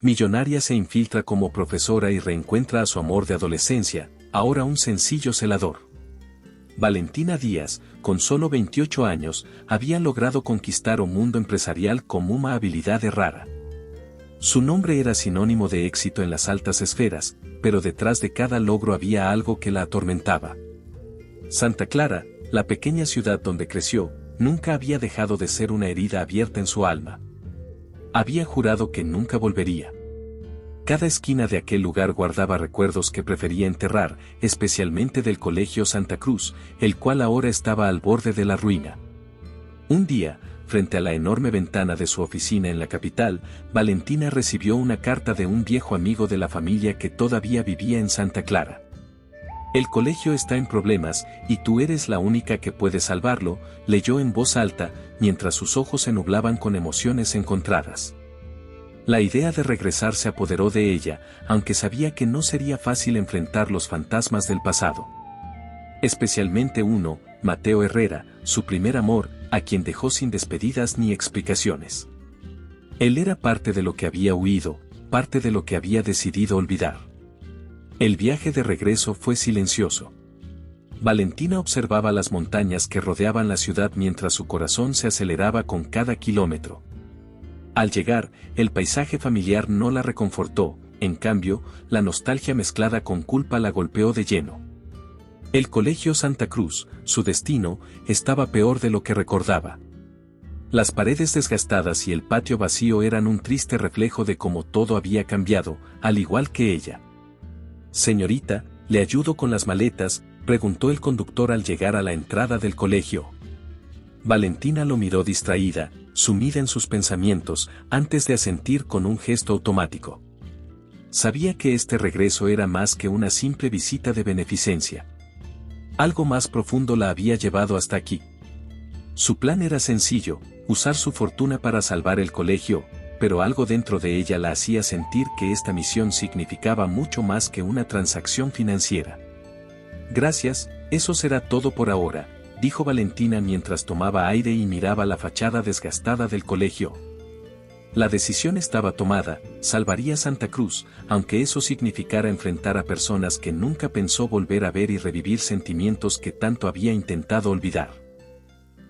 Millonaria se infiltra como profesora y reencuentra a su amor de adolescencia, ahora un sencillo celador. Valentina Díaz, con solo 28 años, había logrado conquistar un mundo empresarial con una habilidad rara. Su nombre era sinónimo de éxito en las altas esferas, pero detrás de cada logro había algo que la atormentaba. Santa Clara, la pequeña ciudad donde creció, nunca había dejado de ser una herida abierta en su alma. Había jurado que nunca volvería. Cada esquina de aquel lugar guardaba recuerdos que prefería enterrar, especialmente del Colegio Santa Cruz, el cual ahora estaba al borde de la ruina. Un día, frente a la enorme ventana de su oficina en la capital, Valentina recibió una carta de un viejo amigo de la familia que todavía vivía en Santa Clara. El colegio está en problemas, y tú eres la única que puede salvarlo, leyó en voz alta, mientras sus ojos se nublaban con emociones encontradas. La idea de regresar se apoderó de ella, aunque sabía que no sería fácil enfrentar los fantasmas del pasado. Especialmente uno, Mateo Herrera, su primer amor, a quien dejó sin despedidas ni explicaciones. Él era parte de lo que había huido, parte de lo que había decidido olvidar. El viaje de regreso fue silencioso. Valentina observaba las montañas que rodeaban la ciudad mientras su corazón se aceleraba con cada kilómetro. Al llegar, el paisaje familiar no la reconfortó, en cambio, la nostalgia mezclada con culpa la golpeó de lleno. El Colegio Santa Cruz, su destino, estaba peor de lo que recordaba. Las paredes desgastadas y el patio vacío eran un triste reflejo de cómo todo había cambiado, al igual que ella. «Señorita, ¿le ayudo con las maletas?», preguntó el conductor al llegar a la entrada del colegio. Valentina lo miró distraída, sumida en sus pensamientos, antes de asentir con un gesto automático. Sabía que este regreso era más que una simple visita de beneficencia. Algo más profundo la había llevado hasta aquí. Su plan era sencillo, usar su fortuna para salvar el colegio, pero algo dentro de ella la hacía sentir que esta misión significaba mucho más que una transacción financiera. «Gracias, eso será todo por ahora», dijo Valentina mientras tomaba aire y miraba la fachada desgastada del colegio. La decisión estaba tomada, salvaría Santa Cruz, aunque eso significara enfrentar a personas que nunca pensó volver a ver y revivir sentimientos que tanto había intentado olvidar.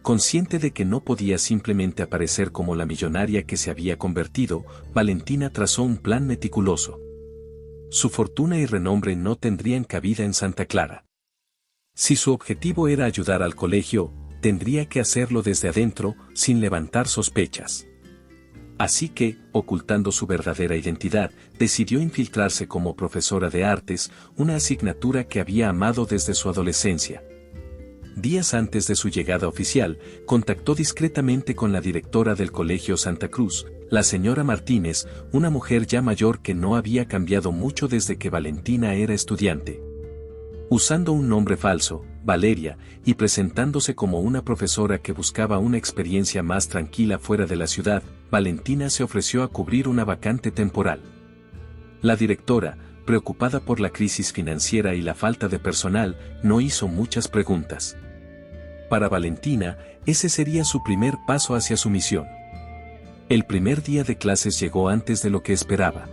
Consciente de que no podía simplemente aparecer como la millonaria que se había convertido, Valentina trazó un plan meticuloso. Su fortuna y renombre no tendrían cabida en Santa Clara. Si su objetivo era ayudar al colegio, tendría que hacerlo desde adentro, sin levantar sospechas. Así que, ocultando su verdadera identidad, decidió infiltrarse como profesora de artes, una asignatura que había amado desde su adolescencia. Días antes de su llegada oficial, contactó discretamente con la directora del Colegio Santa Cruz, la señora Martínez, una mujer ya mayor que no había cambiado mucho desde que Valentina era estudiante. Usando un nombre falso, Valeria, y presentándose como una profesora que buscaba una experiencia más tranquila fuera de la ciudad, Valentina se ofreció a cubrir una vacante temporal. La directora, preocupada por la crisis financiera y la falta de personal, no hizo muchas preguntas. Para Valentina, ese sería su primer paso hacia su misión. El primer día de clases llegó antes de lo que esperaba.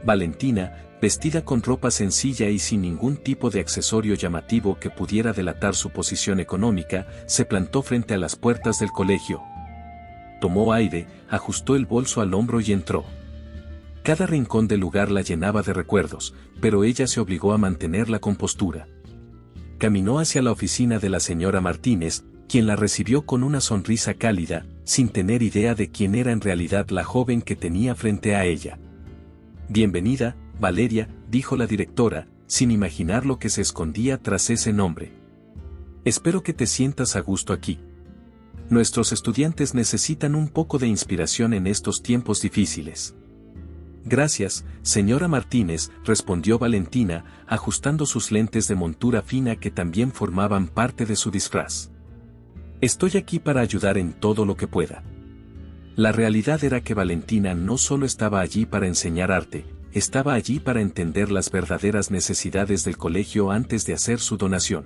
Valentina, vestida con ropa sencilla y sin ningún tipo de accesorio llamativo que pudiera delatar su posición económica, se plantó frente a las puertas del colegio. Tomó aire, ajustó el bolso al hombro y entró. Cada rincón del lugar la llenaba de recuerdos, pero ella se obligó a mantener la compostura. Caminó hacia la oficina de la señora Martínez, quien la recibió con una sonrisa cálida, sin tener idea de quién era en realidad la joven que tenía frente a ella. «Bienvenida, Valeria», dijo la directora, sin imaginar lo que se escondía tras ese nombre. «Espero que te sientas a gusto aquí. Nuestros estudiantes necesitan un poco de inspiración en estos tiempos difíciles». «Gracias, señora Martínez», respondió Valentina, ajustando sus lentes de montura fina que también formaban parte de su disfraz. «Estoy aquí para ayudar en todo lo que pueda». La realidad era que Valentina no solo estaba allí para enseñar arte, estaba allí para entender las verdaderas necesidades del colegio antes de hacer su donación.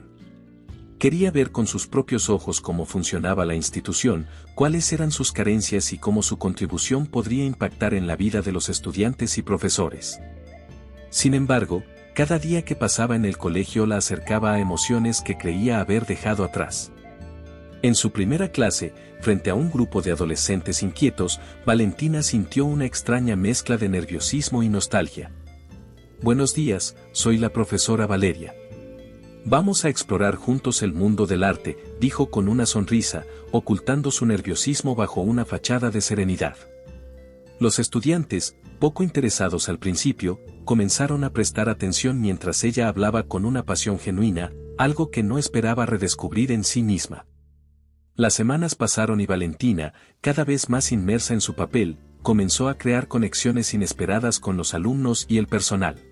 Quería ver con sus propios ojos cómo funcionaba la institución, cuáles eran sus carencias y cómo su contribución podría impactar en la vida de los estudiantes y profesores. Sin embargo, cada día que pasaba en el colegio la acercaba a emociones que creía haber dejado atrás. En su primera clase, frente a un grupo de adolescentes inquietos, Valentina sintió una extraña mezcla de nerviosismo y nostalgia. «Buenos días, soy la profesora Valeria. Vamos a explorar juntos el mundo del arte», dijo con una sonrisa, ocultando su nerviosismo bajo una fachada de serenidad. Los estudiantes, poco interesados al principio, comenzaron a prestar atención mientras ella hablaba con una pasión genuina, algo que no esperaba redescubrir en sí misma. Las semanas pasaron y Valentina, cada vez más inmersa en su papel, comenzó a crear conexiones inesperadas con los alumnos y el personal.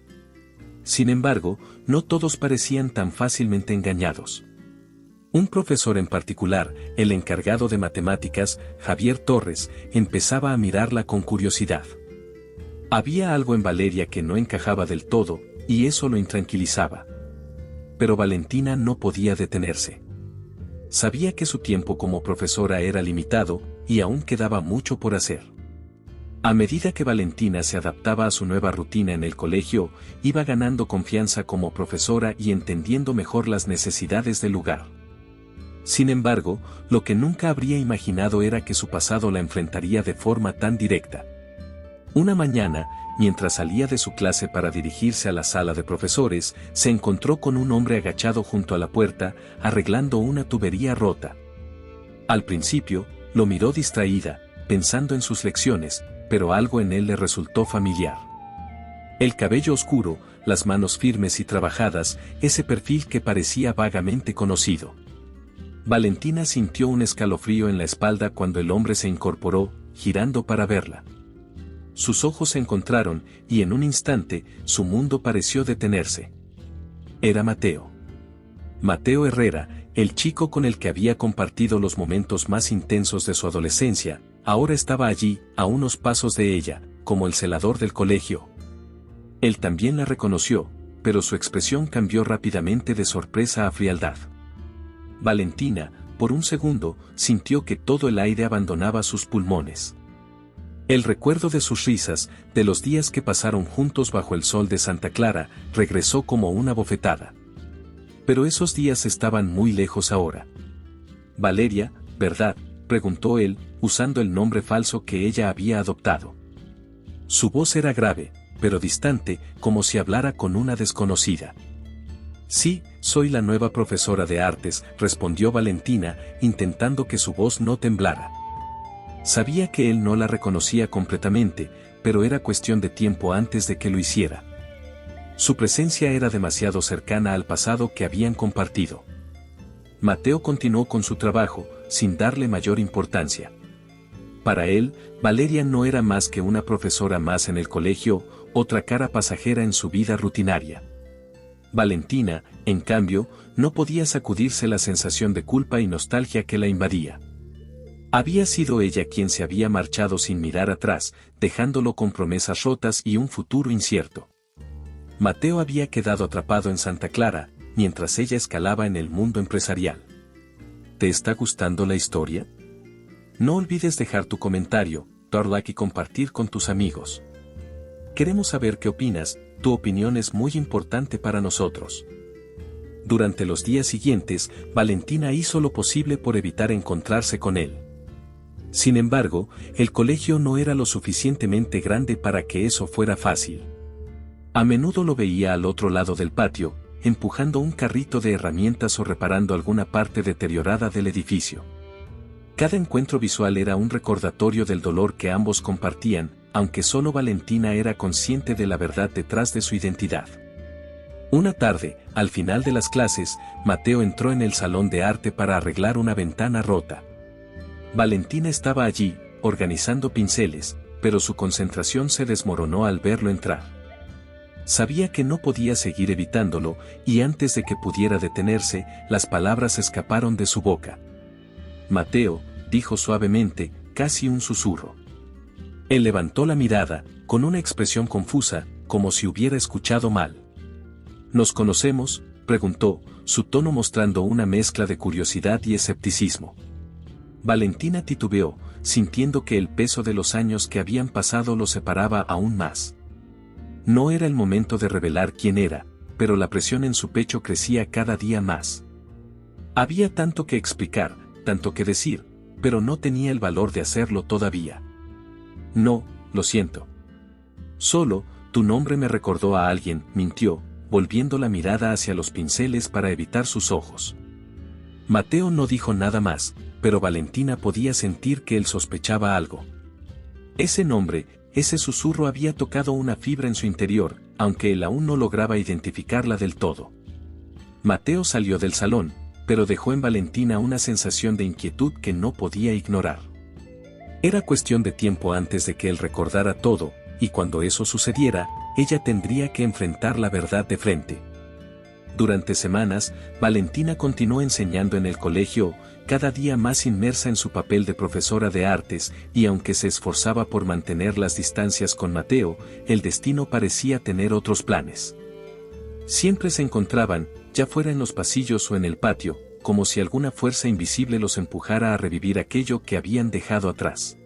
Sin embargo, no todos parecían tan fácilmente engañados. Un profesor en particular, el encargado de matemáticas, Javier Torres, empezaba a mirarla con curiosidad. Había algo en Valeria que no encajaba del todo, y eso lo intranquilizaba. Pero Valentina no podía detenerse. Sabía que su tiempo como profesora era limitado, y aún quedaba mucho por hacer. A medida que Valentina se adaptaba a su nueva rutina en el colegio, iba ganando confianza como profesora y entendiendo mejor las necesidades del lugar. Sin embargo, lo que nunca habría imaginado era que su pasado la enfrentaría de forma tan directa. Una mañana, mientras salía de su clase para dirigirse a la sala de profesores, se encontró con un hombre agachado junto a la puerta, arreglando una tubería rota. Al principio, lo miró distraída, pensando en sus lecciones, pero algo en él le resultó familiar. El cabello oscuro, las manos firmes y trabajadas, ese perfil que parecía vagamente conocido. Valentina sintió un escalofrío en la espalda cuando el hombre se incorporó, girando para verla. Sus ojos se encontraron, y en un instante, su mundo pareció detenerse. Era Mateo. Mateo Herrera, el chico con el que había compartido los momentos más intensos de su adolescencia, ahora estaba allí, a unos pasos de ella, como el celador del colegio. Él también la reconoció, pero su expresión cambió rápidamente de sorpresa a frialdad. Valentina, por un segundo, sintió que todo el aire abandonaba sus pulmones. El recuerdo de sus risas, de los días que pasaron juntos bajo el sol de Santa Clara, regresó como una bofetada. Pero esos días estaban muy lejos ahora. «Valeria, ¿verdad?», preguntó él, usando el nombre falso que ella había adoptado. Su voz era grave, pero distante, como si hablara con una desconocida. «Sí, soy la nueva profesora de artes», respondió Valentina, intentando que su voz no temblara. Sabía que él no la reconocía completamente, pero era cuestión de tiempo antes de que lo hiciera. Su presencia era demasiado cercana al pasado que habían compartido. Mateo continuó con su trabajo, sin darle mayor importancia. Para él, Valeria no era más que una profesora más en el colegio, otra cara pasajera en su vida rutinaria. Valentina, en cambio, no podía sacudirse la sensación de culpa y nostalgia que la invadía. Había sido ella quien se había marchado sin mirar atrás, dejándolo con promesas rotas y un futuro incierto. Mateo había quedado atrapado en Santa Clara, mientras ella escalaba en el mundo empresarial. ¿Te está gustando la historia? No olvides dejar tu comentario, dar like y compartir con tus amigos. Queremos saber qué opinas, tu opinión es muy importante para nosotros. Durante los días siguientes, Valentina hizo lo posible por evitar encontrarse con él. Sin embargo, el colegio no era lo suficientemente grande para que eso fuera fácil. A menudo lo veía al otro lado del patio, empujando un carrito de herramientas o reparando alguna parte deteriorada del edificio. Cada encuentro visual era un recordatorio del dolor que ambos compartían, aunque solo Valentina era consciente de la verdad detrás de su identidad. Una tarde, al final de las clases, Mateo entró en el salón de arte para arreglar una ventana rota. Valentina estaba allí, organizando pinceles, pero su concentración se desmoronó al verlo entrar. Sabía que no podía seguir evitándolo, y antes de que pudiera detenerse, las palabras escaparon de su boca. «Mateo», dijo suavemente, casi un susurro. Él levantó la mirada, con una expresión confusa, como si hubiera escuchado mal. «¿Nos conocemos?», preguntó, su tono mostrando una mezcla de curiosidad y escepticismo. Valentina titubeó, sintiendo que el peso de los años que habían pasado lo separaba aún más. No era el momento de revelar quién era, pero la presión en su pecho crecía cada día más. Había tanto que explicar, tanto que decir, pero no tenía el valor de hacerlo todavía. No, lo siento. Solo, tu nombre me recordó a alguien, mintió, volviendo la mirada hacia los pinceles para evitar sus ojos. Mateo no dijo nada más, pero Valentina podía sentir que él sospechaba algo. Ese nombre, ese susurro había tocado una fibra en su interior, aunque él aún no lograba identificarla del todo. Mateo salió del salón, pero dejó en Valentina una sensación de inquietud que no podía ignorar. Era cuestión de tiempo antes de que él recordara todo, y cuando eso sucediera, ella tendría que enfrentar la verdad de frente. Durante semanas, Valentina continuó enseñando en el colegio, cada día más inmersa en su papel de profesora de artes, y aunque se esforzaba por mantener las distancias con Mateo, el destino parecía tener otros planes. Siempre se encontraban, ya fuera en los pasillos o en el patio, como si alguna fuerza invisible los empujara a revivir aquello que habían dejado atrás.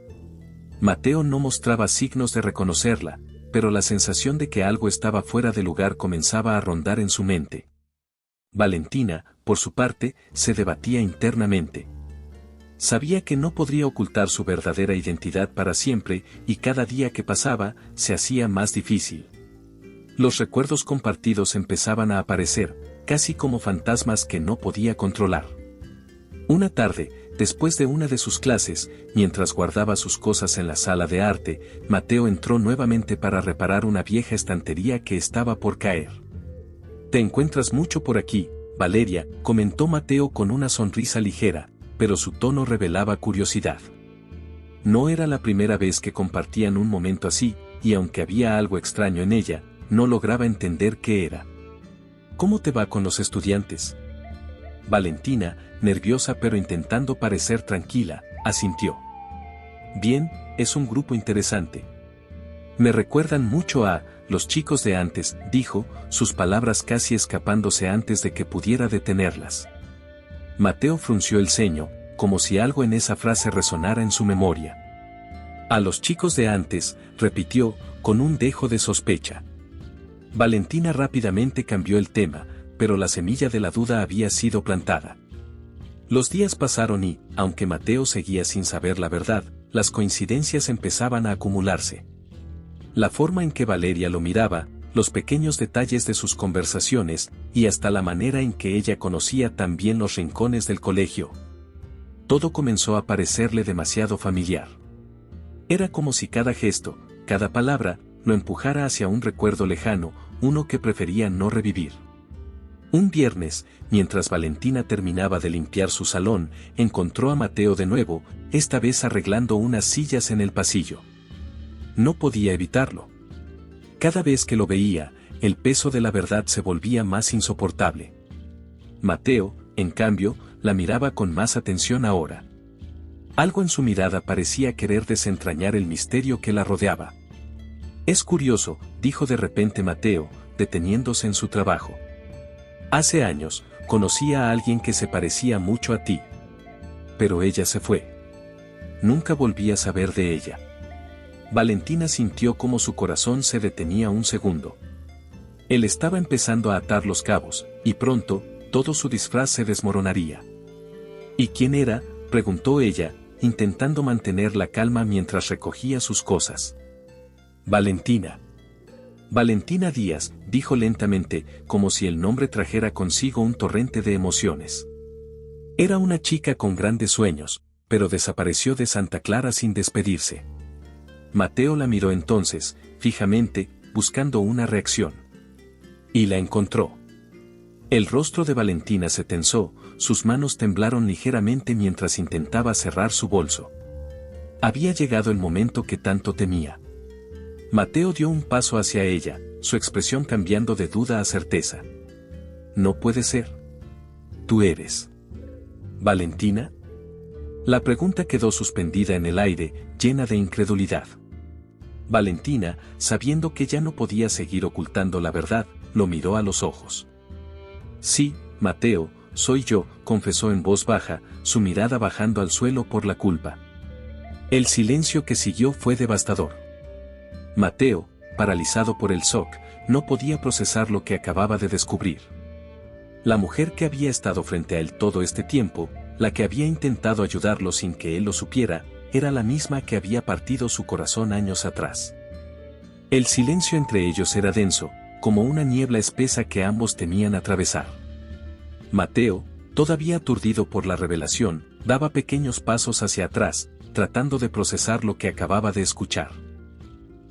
Mateo no mostraba signos de reconocerla, pero la sensación de que algo estaba fuera de lugar comenzaba a rondar en su mente. Valentina, por su parte, se debatía internamente. Sabía que no podría ocultar su verdadera identidad para siempre, y cada día que pasaba, se hacía más difícil. Los recuerdos compartidos empezaban a aparecer, casi como fantasmas que no podía controlar. Una tarde, después de una de sus clases, mientras guardaba sus cosas en la sala de arte, Mateo entró nuevamente para reparar una vieja estantería que estaba por caer. «Te encuentras mucho por aquí, Valeria», comentó Mateo con una sonrisa ligera, pero su tono revelaba curiosidad. No era la primera vez que compartían un momento así, y aunque había algo extraño en ella, no lograba entender qué era. «¿Cómo te va con los estudiantes?». Valentina, nerviosa pero intentando parecer tranquila, asintió. «Bien, es un grupo interesante. Me recuerdan mucho a los chicos de antes», dijo, sus palabras casi escapándose antes de que pudiera detenerlas. Mateo frunció el ceño, como si algo en esa frase resonara en su memoria. «A los chicos de antes», repitió, con un dejo de sospecha. Valentina rápidamente cambió el tema, pero la semilla de la duda había sido plantada. Los días pasaron y, aunque Mateo seguía sin saber la verdad, las coincidencias empezaban a acumularse. La forma en que Valeria lo miraba, los pequeños detalles de sus conversaciones, y hasta la manera en que ella conocía tan bien los rincones del colegio. Todo comenzó a parecerle demasiado familiar. Era como si cada gesto, cada palabra, lo empujara hacia un recuerdo lejano, uno que prefería no revivir. Un viernes, mientras Valentina terminaba de limpiar su salón, encontró a Mateo de nuevo, esta vez arreglando unas sillas en el pasillo. No podía evitarlo. Cada vez que lo veía, el peso de la verdad se volvía más insoportable. Mateo, en cambio, la miraba con más atención ahora. Algo en su mirada parecía querer desentrañar el misterio que la rodeaba. «Es curioso», dijo de repente Mateo, deteniéndose en su trabajo. «Hace años, conocí a alguien que se parecía mucho a ti. Pero ella se fue. Nunca volví a saber de ella». Valentina sintió como su corazón se detenía un segundo. Él estaba empezando a atar los cabos, y pronto, todo su disfraz se desmoronaría. «¿Y quién era?», preguntó ella, intentando mantener la calma mientras recogía sus cosas. «Valentina. Valentina Díaz», dijo lentamente, como si el nombre trajera consigo un torrente de emociones. Era una chica con grandes sueños, pero desapareció de Santa Clara sin despedirse. Mateo la miró entonces, fijamente, buscando una reacción. Y la encontró. El rostro de Valentina se tensó, sus manos temblaron ligeramente mientras intentaba cerrar su bolso. Había llegado el momento que tanto temía. Mateo dio un paso hacia ella, su expresión cambiando de duda a certeza. «No puede ser. ¿Tú eres Valentina?». La pregunta quedó suspendida en el aire, llena de incredulidad. Valentina, sabiendo que ya no podía seguir ocultando la verdad, lo miró a los ojos. Sí, Mateo, soy yo, confesó en voz baja, su mirada bajando al suelo por la culpa. El silencio que siguió fue devastador. Mateo, paralizado por el shock, no podía procesar lo que acababa de descubrir. La mujer que había estado frente a él todo este tiempo, la que había intentado ayudarlo sin que él lo supiera, era la misma que había partido su corazón años atrás. El silencio entre ellos era denso, como una niebla espesa que ambos temían atravesar. Mateo, todavía aturdido por la revelación, daba pequeños pasos hacia atrás, tratando de procesar lo que acababa de escuchar.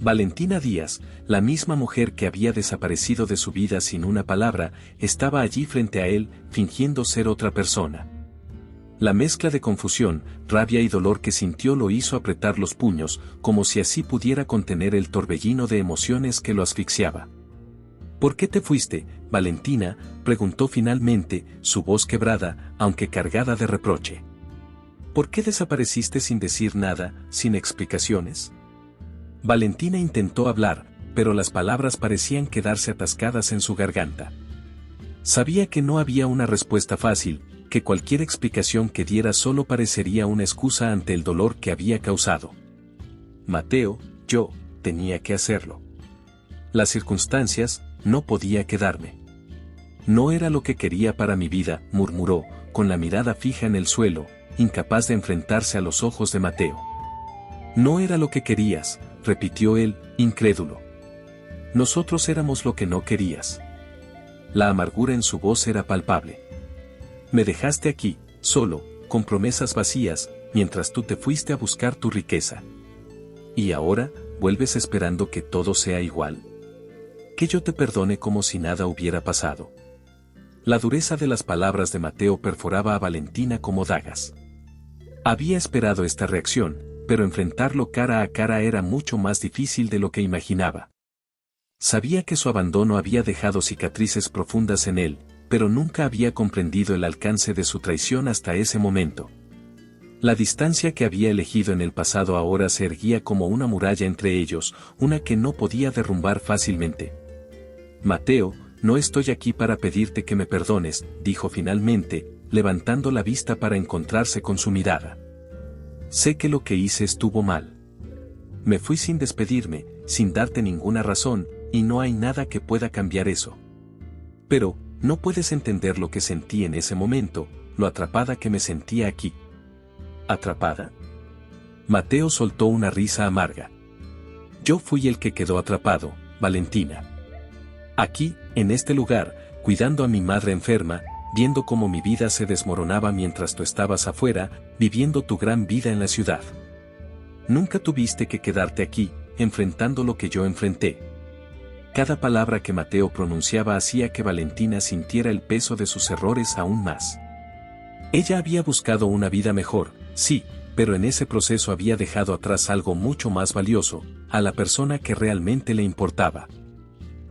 Valentina Díaz, la misma mujer que había desaparecido de su vida sin una palabra, estaba allí frente a él, fingiendo ser otra persona. La mezcla de confusión, rabia y dolor que sintió lo hizo apretar los puños, como si así pudiera contener el torbellino de emociones que lo asfixiaba. ¿Por qué te fuiste, Valentina?, preguntó finalmente, su voz quebrada, aunque cargada de reproche. ¿Por qué desapareciste sin decir nada, sin explicaciones? Valentina intentó hablar, pero las palabras parecían quedarse atascadas en su garganta. Sabía que no había una respuesta fácil, que cualquier explicación que diera solo parecería una excusa ante el dolor que había causado. Mateo, yo, tenía que hacerlo. Las circunstancias, no podía quedarme. No era lo que quería para mi vida, murmuró, con la mirada fija en el suelo, incapaz de enfrentarse a los ojos de Mateo. No era lo que querías, repitió él, incrédulo. Nosotros éramos lo que no querías. La amargura en su voz era palpable. Me dejaste aquí, solo, con promesas vacías, mientras tú te fuiste a buscar tu riqueza. ¿Y ahora, vuelves esperando que todo sea igual? Que yo te perdone como si nada hubiera pasado. La dureza de las palabras de Mateo perforaba a Valentina como dagas. Había esperado esta reacción, pero enfrentarlo cara a cara era mucho más difícil de lo que imaginaba. Sabía que su abandono había dejado cicatrices profundas en él, pero nunca había comprendido el alcance de su traición hasta ese momento. La distancia que había elegido en el pasado ahora se erguía como una muralla entre ellos, una que no podía derrumbar fácilmente. Mateo, no estoy aquí para pedirte que me perdones, dijo finalmente, levantando la vista para encontrarse con su mirada. Sé que lo que hice estuvo mal. Me fui sin despedirme, sin darte ninguna razón, y no hay nada que pueda cambiar eso. Pero, no puedes entender lo que sentí en ese momento, lo atrapada que me sentía aquí. ¿Atrapada? Mateo soltó una risa amarga. Yo fui el que quedó atrapado, Valentina. Aquí, en este lugar, cuidando a mi madre enferma, viendo cómo mi vida se desmoronaba mientras tú estabas afuera, viviendo tu gran vida en la ciudad. Nunca tuviste que quedarte aquí, enfrentando lo que yo enfrenté. Cada palabra que Mateo pronunciaba hacía que Valentina sintiera el peso de sus errores aún más. Ella había buscado una vida mejor, sí, pero en ese proceso había dejado atrás algo mucho más valioso, a la persona que realmente le importaba.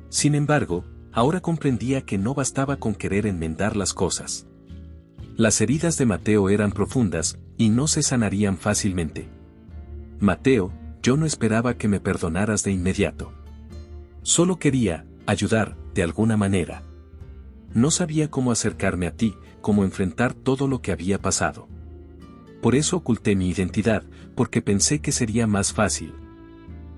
Sin embargo, ahora comprendía que no bastaba con querer enmendar las cosas. Las heridas de Mateo eran profundas, y no se sanarían fácilmente. Mateo, yo no esperaba que me perdonaras de inmediato. Solo quería ayudar, de alguna manera. No sabía cómo acercarme a ti, cómo enfrentar todo lo que había pasado. Por eso oculté mi identidad, porque pensé que sería más fácil.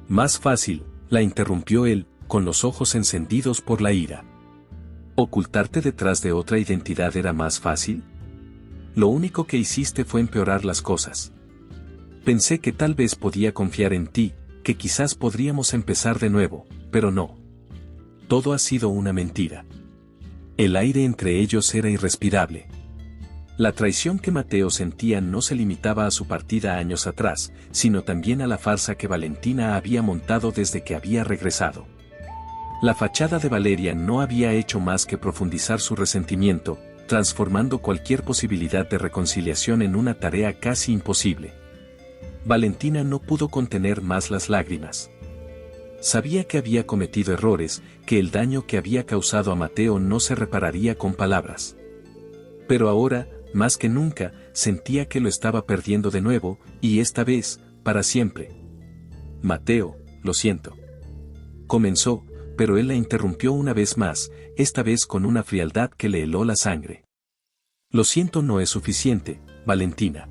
Más fácil, la interrumpió él, con los ojos encendidos por la ira. ¿Ocultarte detrás de otra identidad era más fácil? Lo único que hiciste fue empeorar las cosas. Pensé que tal vez podía confiar en ti, que quizás podríamos empezar de nuevo, pero no. Todo ha sido una mentira. El aire entre ellos era irrespirable. La traición que Mateo sentía no se limitaba a su partida años atrás, sino también a la farsa que Valentina había montado desde que había regresado. La fachada de Valeria no había hecho más que profundizar su resentimiento, transformando cualquier posibilidad de reconciliación en una tarea casi imposible. Valentina no pudo contener más las lágrimas. Sabía que había cometido errores, que el daño que había causado a Mateo no se repararía con palabras. Pero ahora, más que nunca, sentía que lo estaba perdiendo de nuevo, y esta vez, para siempre. Mateo, lo siento. Comenzó, pero él la interrumpió una vez más, esta vez con una frialdad que le heló la sangre. Lo siento, no es suficiente, Valentina.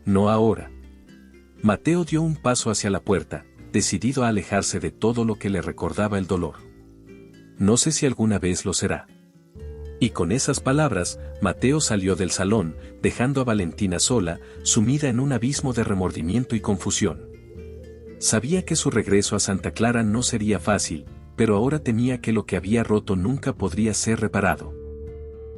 No ahora. Mateo dio un paso hacia la puerta, decidido a alejarse de todo lo que le recordaba el dolor. No sé si alguna vez lo será. Y con esas palabras, Mateo salió del salón, dejando a Valentina sola, sumida en un abismo de remordimiento y confusión. Sabía que su regreso a Santa Clara no sería fácil, pero ahora temía que lo que había roto nunca podría ser reparado.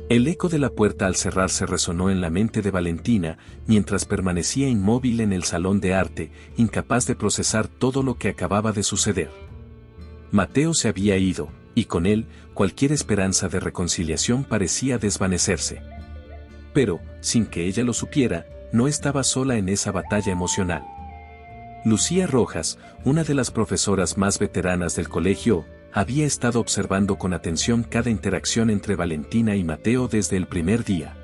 El eco de la puerta al cerrarse resonó en la mente de Valentina, mientras permanecía inmóvil en el salón de arte, incapaz de procesar todo lo que acababa de suceder. Mateo se había ido, y con él, cualquier esperanza de reconciliación parecía desvanecerse. Pero, sin que ella lo supiera, no estaba sola en esa batalla emocional. Lucía Rojas, una de las profesoras más veteranas del colegio, había estado observando con atención cada interacción entre Valentina y Mateo desde el primer día.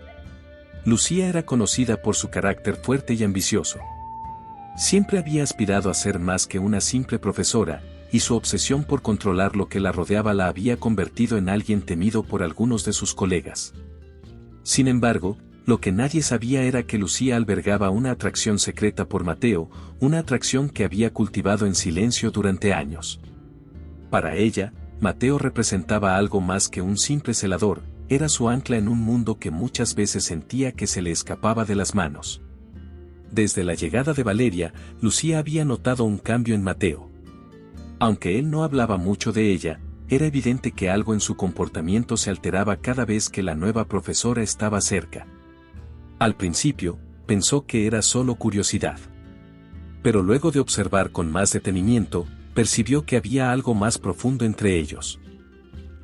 Lucía era conocida por su carácter fuerte y ambicioso. Siempre había aspirado a ser más que una simple profesora, y su obsesión por controlar lo que la rodeaba la había convertido en alguien temido por algunos de sus colegas. Sin embargo, lo que nadie sabía era que Lucía albergaba una atracción secreta por Mateo, una atracción que había cultivado en silencio durante años. Para ella, Mateo representaba algo más que un simple celador, era su ancla en un mundo que muchas veces sentía que se le escapaba de las manos. Desde la llegada de Valeria, Lucía había notado un cambio en Mateo. Aunque él no hablaba mucho de ella, era evidente que algo en su comportamiento se alteraba cada vez que la nueva profesora estaba cerca. Al principio, pensó que era solo curiosidad. Pero luego de observar con más detenimiento, percibió que había algo más profundo entre ellos.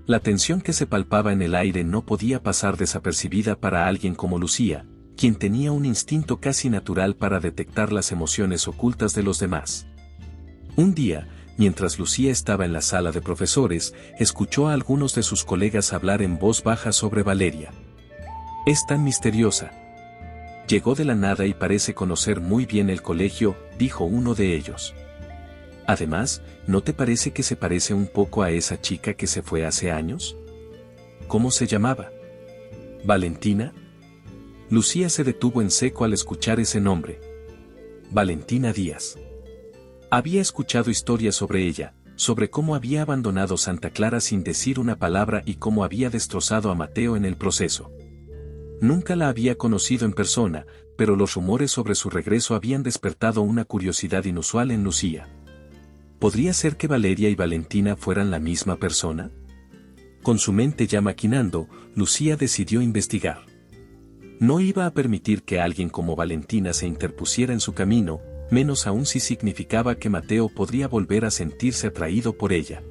La tensión que se palpaba en el aire no podía pasar desapercibida para alguien como Lucía, quien tenía un instinto casi natural para detectar las emociones ocultas de los demás. Un día, mientras Lucía estaba en la sala de profesores, escuchó a algunos de sus colegas hablar en voz baja sobre Valeria. Es tan misteriosa. Llegó de la nada y parece conocer muy bien el colegio, dijo uno de ellos. Además, ¿no te parece que se parece un poco a esa chica que se fue hace años? ¿Cómo se llamaba? ¿Valentina? Lucía se detuvo en seco al escuchar ese nombre. Valentina Díaz. Había escuchado historias sobre ella, sobre cómo había abandonado Santa Clara sin decir una palabra y cómo había destrozado a Mateo en el proceso. Nunca la había conocido en persona, pero los rumores sobre su regreso habían despertado una curiosidad inusual en Lucía. ¿Podría ser que Valeria y Valentina fueran la misma persona? Con su mente ya maquinando, Lucía decidió investigar. No iba a permitir que alguien como Valentina se interpusiera en su camino, menos aún si significaba que Mateo podría volver a sentirse atraído por ella.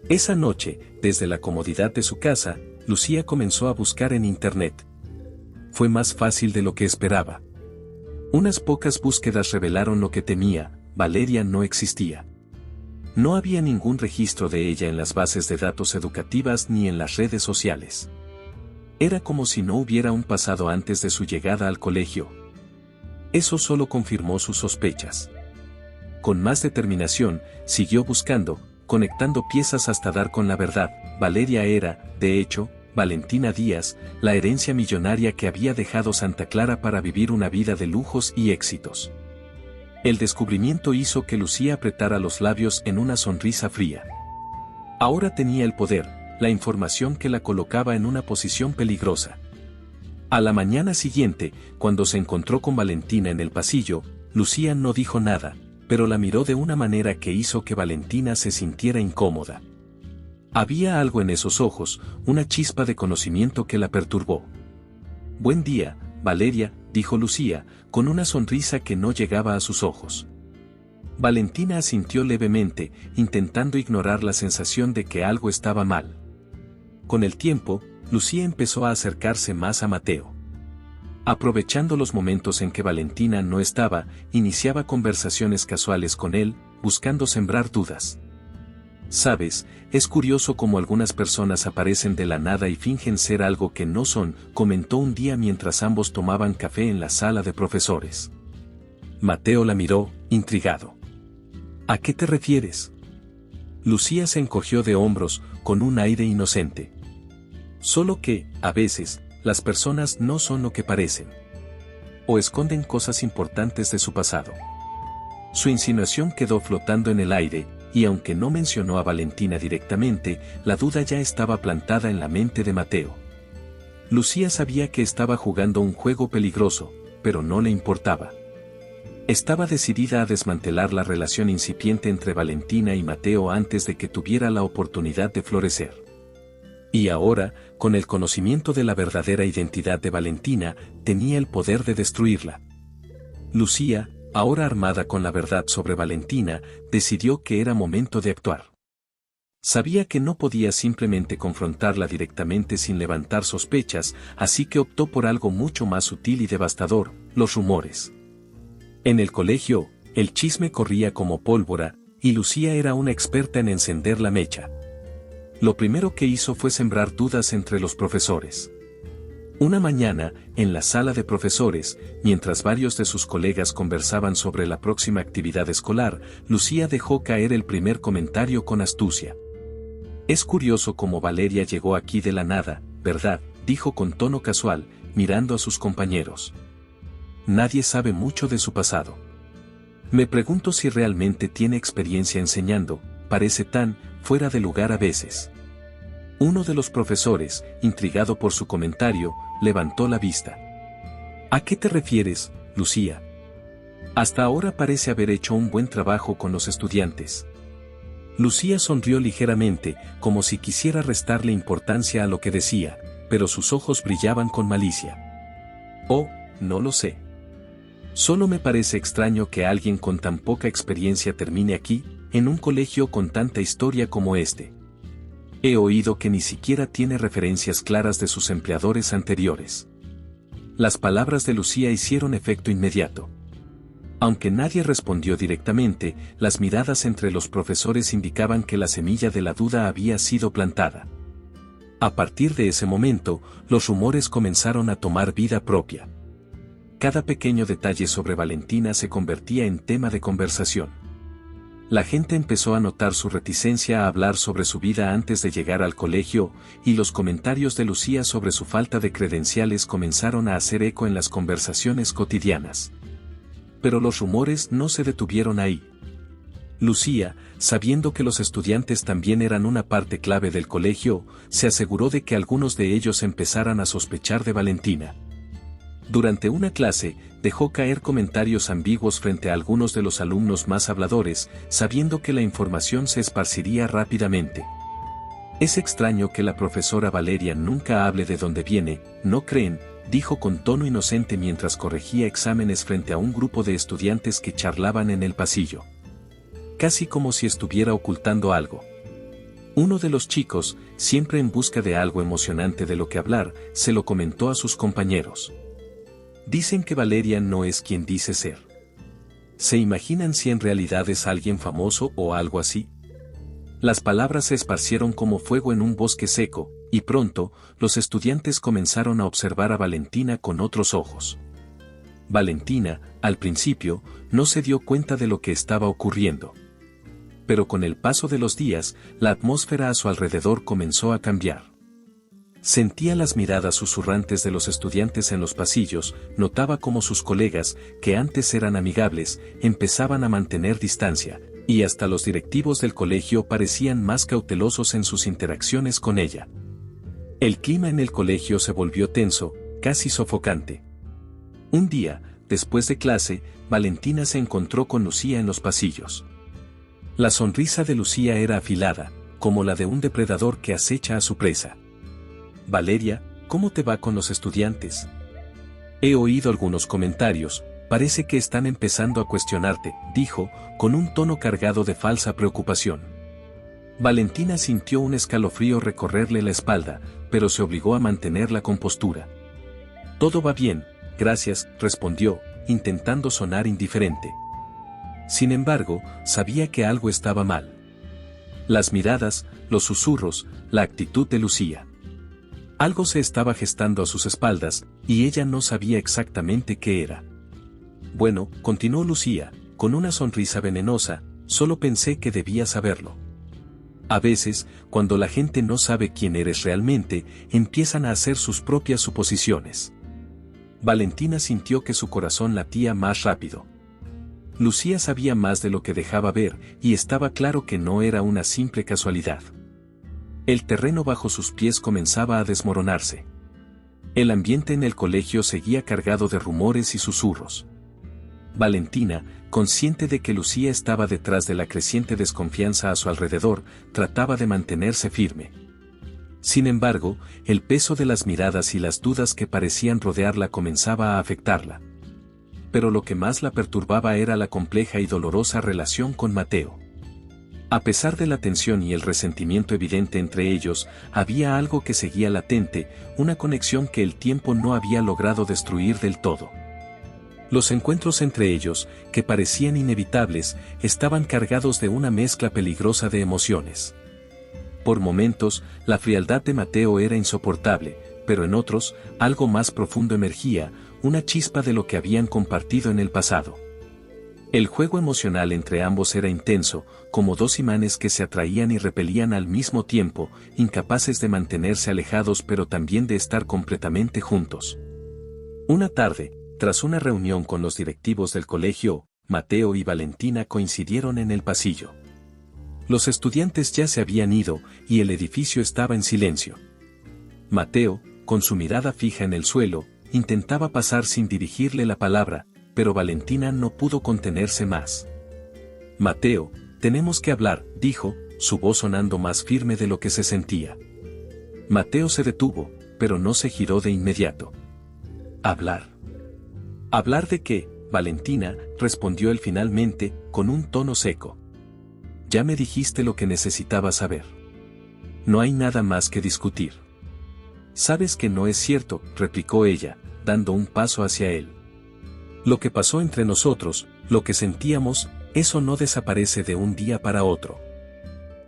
Esa noche, desde la comodidad de su casa, Lucía comenzó a buscar en Internet. Fue más fácil de lo que esperaba. Unas pocas búsquedas revelaron lo que temía: Valeria no existía. No había ningún registro de ella en las bases de datos educativas ni en las redes sociales. Era como si no hubiera un pasado antes de su llegada al colegio. Eso solo confirmó sus sospechas. Con más determinación, siguió buscando, conectando piezas hasta dar con la verdad. Valeria era, de hecho, Valentina Díaz, la herencia millonaria que había dejado Santa Clara para vivir una vida de lujos y éxitos. El descubrimiento hizo que Lucía apretara los labios en una sonrisa fría. Ahora tenía el poder, la información que la colocaba en una posición peligrosa. A la mañana siguiente, cuando se encontró con Valentina en el pasillo, Lucía no dijo nada, pero la miró de una manera que hizo que Valentina se sintiera incómoda. Había algo en esos ojos, una chispa de conocimiento que la perturbó. «Buen día, Valeria», dijo Lucía, con una sonrisa que no llegaba a sus ojos. Valentina asintió levemente, intentando ignorar la sensación de que algo estaba mal. Con el tiempo, Lucía empezó a acercarse más a Mateo. Aprovechando los momentos en que Valentina no estaba, iniciaba conversaciones casuales con él, buscando sembrar dudas. «Sabes, es curioso cómo algunas personas aparecen de la nada y fingen ser algo que no son», comentó un día mientras ambos tomaban café en la sala de profesores. Mateo la miró, intrigado. «¿A qué te refieres?». Lucía se encogió de hombros, con un aire inocente. Solo que, a veces, las personas no son lo que parecen. O esconden cosas importantes de su pasado. Su insinuación quedó flotando en el aire, y aunque no mencionó a Valentina directamente, la duda ya estaba plantada en la mente de Mateo. Lucía sabía que estaba jugando un juego peligroso, pero no le importaba. Estaba decidida a desmantelar la relación incipiente entre Valentina y Mateo antes de que tuviera la oportunidad de florecer. Y ahora, con el conocimiento de la verdadera identidad de Valentina, tenía el poder de destruirla. Lucía, ahora armada con la verdad sobre Valentina, decidió que era momento de actuar. Sabía que no podía simplemente confrontarla directamente sin levantar sospechas, así que optó por algo mucho más sutil y devastador: los rumores. En el colegio, el chisme corría como pólvora, y Lucía era una experta en encender la mecha. Lo primero que hizo fue sembrar dudas entre los profesores. Una mañana, en la sala de profesores, mientras varios de sus colegas conversaban sobre la próxima actividad escolar, Lucía dejó caer el primer comentario con astucia. «Es curioso cómo Valeria llegó aquí de la nada, ¿verdad?», dijo con tono casual, mirando a sus compañeros. «Nadie sabe mucho de su pasado. Me pregunto si realmente tiene experiencia enseñando, parece tan fuera de lugar a veces». Uno de los profesores, intrigado por su comentario, levantó la vista. «¿A qué te refieres, Lucía? Hasta ahora parece haber hecho un buen trabajo con los estudiantes». Lucía sonrió ligeramente, como si quisiera restarle importancia a lo que decía, pero sus ojos brillaban con malicia. «Oh, no lo sé. Solo me parece extraño que alguien con tan poca experiencia termine aquí, en un colegio con tanta historia como este. He oído que ni siquiera tiene referencias claras de sus empleadores anteriores». Las palabras de Lucía hicieron efecto inmediato. Aunque nadie respondió directamente, las miradas entre los profesores indicaban que la semilla de la duda había sido plantada. A partir de ese momento, los rumores comenzaron a tomar vida propia. Cada pequeño detalle sobre Valentina se convertía en tema de conversación. La gente empezó a notar su reticencia a hablar sobre su vida antes de llegar al colegio, y los comentarios de Lucía sobre su falta de credenciales comenzaron a hacer eco en las conversaciones cotidianas. Pero los rumores no se detuvieron ahí. Lucía, sabiendo que los estudiantes también eran una parte clave del colegio, se aseguró de que algunos de ellos empezaran a sospechar de Valentina. Durante una clase, dejó caer comentarios ambiguos frente a algunos de los alumnos más habladores, sabiendo que la información se esparciría rápidamente. «Es extraño que la profesora Valeria nunca hable de dónde viene, ¿no creen?», dijo con tono inocente mientras corregía exámenes frente a un grupo de estudiantes que charlaban en el pasillo. Casi como si estuviera ocultando algo. Uno de los chicos, siempre en busca de algo emocionante de lo que hablar, se lo comentó a sus compañeros. «Dicen que Valeria no es quien dice ser. ¿Se imaginan si en realidad es alguien famoso o algo así?». Las palabras se esparcieron como fuego en un bosque seco, y pronto, los estudiantes comenzaron a observar a Valentina con otros ojos. Valentina, al principio, no se dio cuenta de lo que estaba ocurriendo. Pero con el paso de los días, la atmósfera a su alrededor comenzó a cambiar. Sentía las miradas susurrantes de los estudiantes en los pasillos, notaba cómo sus colegas, que antes eran amigables, empezaban a mantener distancia, y hasta los directivos del colegio parecían más cautelosos en sus interacciones con ella. El clima en el colegio se volvió tenso, casi sofocante. Un día, después de clase, Valentina se encontró con Lucía en los pasillos. La sonrisa de Lucía era afilada, como la de un depredador que acecha a su presa. «Valeria, ¿cómo te va con los estudiantes? He oído algunos comentarios, parece que están empezando a cuestionarte», dijo, con un tono cargado de falsa preocupación. Valentina sintió un escalofrío recorrerle la espalda, pero se obligó a mantener la compostura. «Todo va bien, gracias», respondió, intentando sonar indiferente. Sin embargo, sabía que algo estaba mal. Las miradas, los susurros, la actitud de Lucía. Algo se estaba gestando a sus espaldas, y ella no sabía exactamente qué era. «Bueno», continuó Lucía, con una sonrisa venenosa, «solo pensé que debía saberlo. A veces, cuando la gente no sabe quién eres realmente, empiezan a hacer sus propias suposiciones. Valentina sintió que su corazón latía más rápido. Lucía sabía más de lo que dejaba ver, y estaba claro que no era una simple casualidad. El terreno bajo sus pies comenzaba a desmoronarse. El ambiente en el colegio seguía cargado de rumores y susurros. Valentina, consciente de que Lucía estaba detrás de la creciente desconfianza a su alrededor, trataba de mantenerse firme. Sin embargo, el peso de las miradas y las dudas que parecían rodearla comenzaba a afectarla. Pero lo que más la perturbaba era la compleja y dolorosa relación con Mateo. A pesar de la tensión y el resentimiento evidente entre ellos, había algo que seguía latente, una conexión que el tiempo no había logrado destruir del todo. Los encuentros entre ellos, que parecían inevitables, estaban cargados de una mezcla peligrosa de emociones. Por momentos, la frialdad de Mateo era insoportable, pero en otros, algo más profundo emergía, una chispa de lo que habían compartido en el pasado. El juego emocional entre ambos era intenso, como dos imanes que se atraían y repelían al mismo tiempo, incapaces de mantenerse alejados pero también de estar completamente juntos. Una tarde, tras una reunión con los directivos del colegio, Mateo y Valentina coincidieron en el pasillo. Los estudiantes ya se habían ido, y el edificio estaba en silencio. Mateo, con su mirada fija en el suelo, intentaba pasar sin dirigirle la palabra, pero Valentina no pudo contenerse más. «Mateo, tenemos que hablar», dijo, su voz sonando más firme de lo que se sentía. Mateo se detuvo, pero no se giró de inmediato. «¿Hablar? ¿Hablar de qué?», Valentina, respondió él finalmente, con un tono seco. «Ya me dijiste lo que necesitaba saber. No hay nada más que discutir». «Sabes que no es cierto», replicó ella, dando un paso hacia él. «Lo que pasó entre nosotros, lo que sentíamos, eso no desaparece de un día para otro».